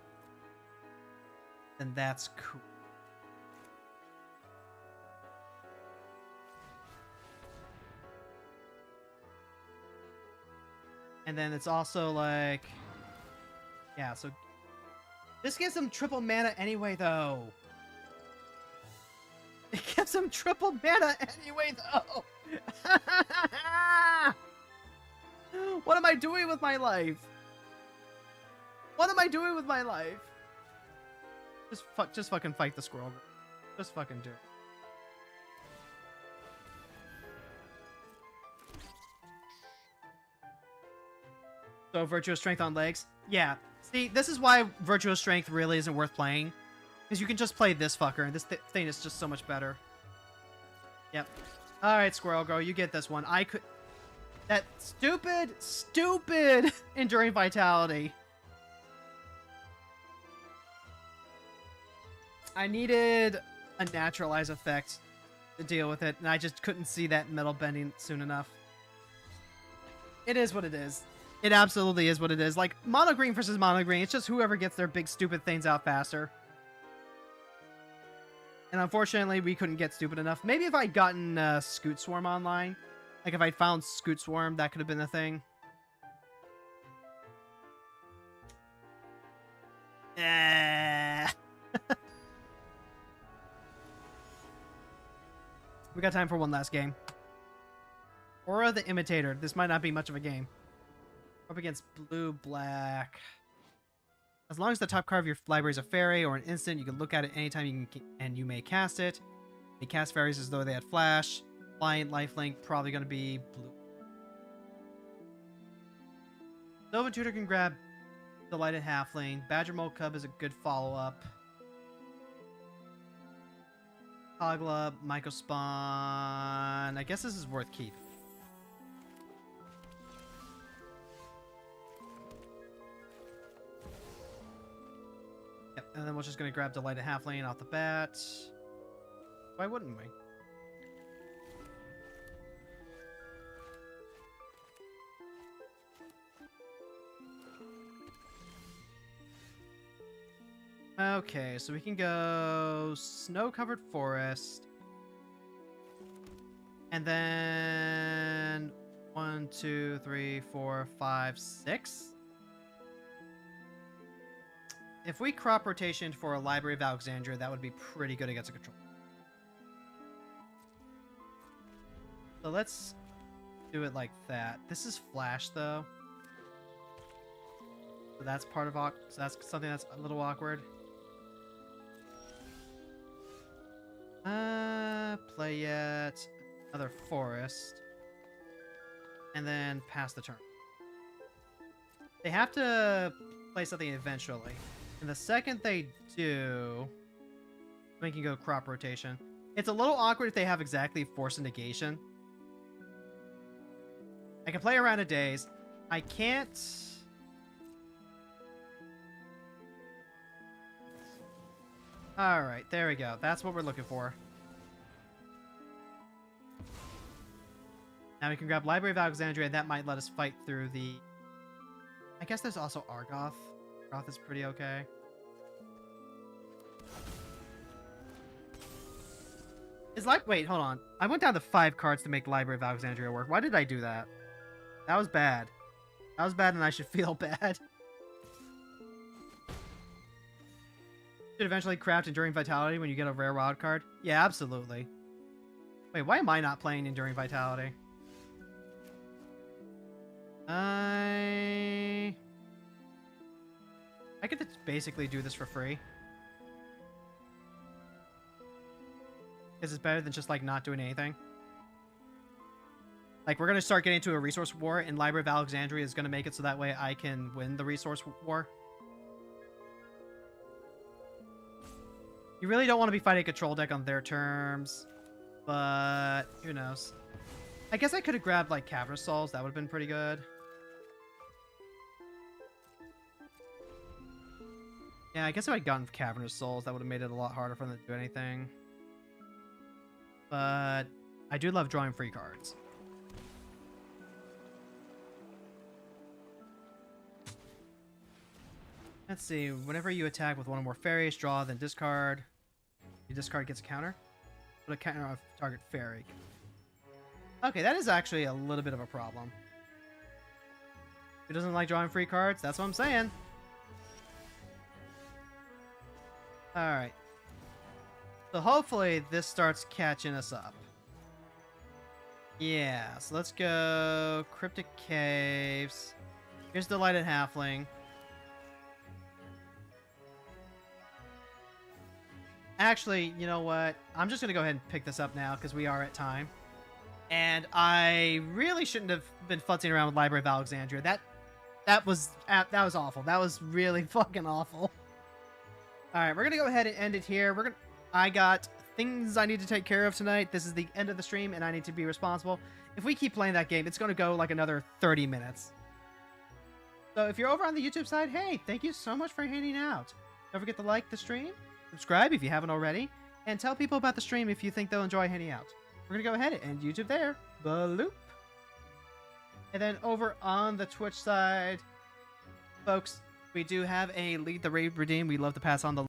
then that's cool. And then it's also like, yeah, so this gives them triple mana anyway, though. It gives them triple mana anyway, though. What am I doing with my life? What am I doing with my life? Just fucking fight the squirrel. Just fucking do it. So Virtuous Strength on legs? Yeah. See, this is why Virtuous Strength really isn't worth playing. Because you can just play this fucker, and this thing is just so much better. Yep. Alright, Squirrel Girl, you get this one. I could... That stupid Enduring Vitality. I needed a Naturalize effect to deal with it, and I just couldn't see that Metal Bending soon enough. It is what it is. It absolutely is what it is. Like, mono green versus mono green, it's just whoever gets their big stupid things out faster. And unfortunately, we couldn't get stupid enough. Maybe if I'd gotten Scoot Swarm online, like if I'd found Scoot Swarm, that could have been the thing. We got time for one last game. Aura the Imitator. This might not be much of a game. Up against blue-black. As long as the top card of your library is a fairy or an instant, you can look at it anytime you can, and you may cast it. You cast fairies as though they had flash. Flying, lifelink, probably going to be blue. Sylvan Tutor can grab Delighted Halfling. Badger Mole Cub is a good follow-up. Hogla, Mycospawn. I guess this is worth keep. Yep, and then we're just going to grab Delighted Halfling off the bat. Why wouldn't we? Okay, so we can go Snow-Covered Forest. And then 1, 2, 3, 4, 5, 6. if we crop rotation for a Library of Alexandria, that would be pretty good against a control. So let's do it like that. This is Flash, though. So that's part of... So that's something that's a little awkward. Play yet. Another Forest. And then pass the turn. They have to play something eventually. And the second they do, we can go crop rotation. It's a little awkward if they have exactly Force and Negation. I can play around a daze. I can't... Alright, there we go. That's what we're looking for. Now we can grab Library of Alexandria, and that might let us fight through the... I guess there's also Argoth. Argoth is pretty okay. Wait, hold on. I went down to 5 cards to make Library of Alexandria work. Why did I do that? That was bad. That was bad, and I should feel bad. Should eventually craft Enduring Vitality when you get a rare wild card? Yeah, absolutely. Wait, why am I not playing Enduring Vitality? I could just basically do this for free. Because it's better than just, like, not doing anything. Like, we're going to start getting into a resource war, and Library of Alexandria is going to make it so that way I can win the resource war. You really don't want to be fighting a control deck on their terms, but who knows. I guess I could have grabbed, like, Cavernous Souls. That would have been pretty good. Yeah, I guess if I'd gotten Cavernous Souls, that would have made it a lot harder for them to do anything. But I do love drawing free cards. Let's see. Whenever you attack with one or more fairies, draw, then discard. Your discard gets a counter. Put a counter on target fairy. Okay, that is actually a little bit of a problem. Who doesn't like drawing free cards? That's what I'm saying. Alright. So hopefully this starts catching us up. Yeah, so let's go Cryptic Caves. Here's Delighted Halfling. Actually, you know what? I'm just going to go ahead and pick this up now because we are at time. And I really shouldn't have been futzing around with Library of Alexandria. That was awful. That was really fucking awful. All right, we're going to go ahead and end it here. I got things I need to take care of tonight. This is the end of the stream and I need to be responsible. If we keep playing that game, it's going to go like another 30 minutes. So if you're over on the YouTube side, hey, thank you so much for hanging out. Don't forget to like the stream, subscribe if you haven't already, and tell people about the stream if you think they'll enjoy hanging out. We're going to go ahead and end YouTube there. Bloop. And then over on the Twitch side, folks, we do have a Lead the Raid redeem. We love to pass on the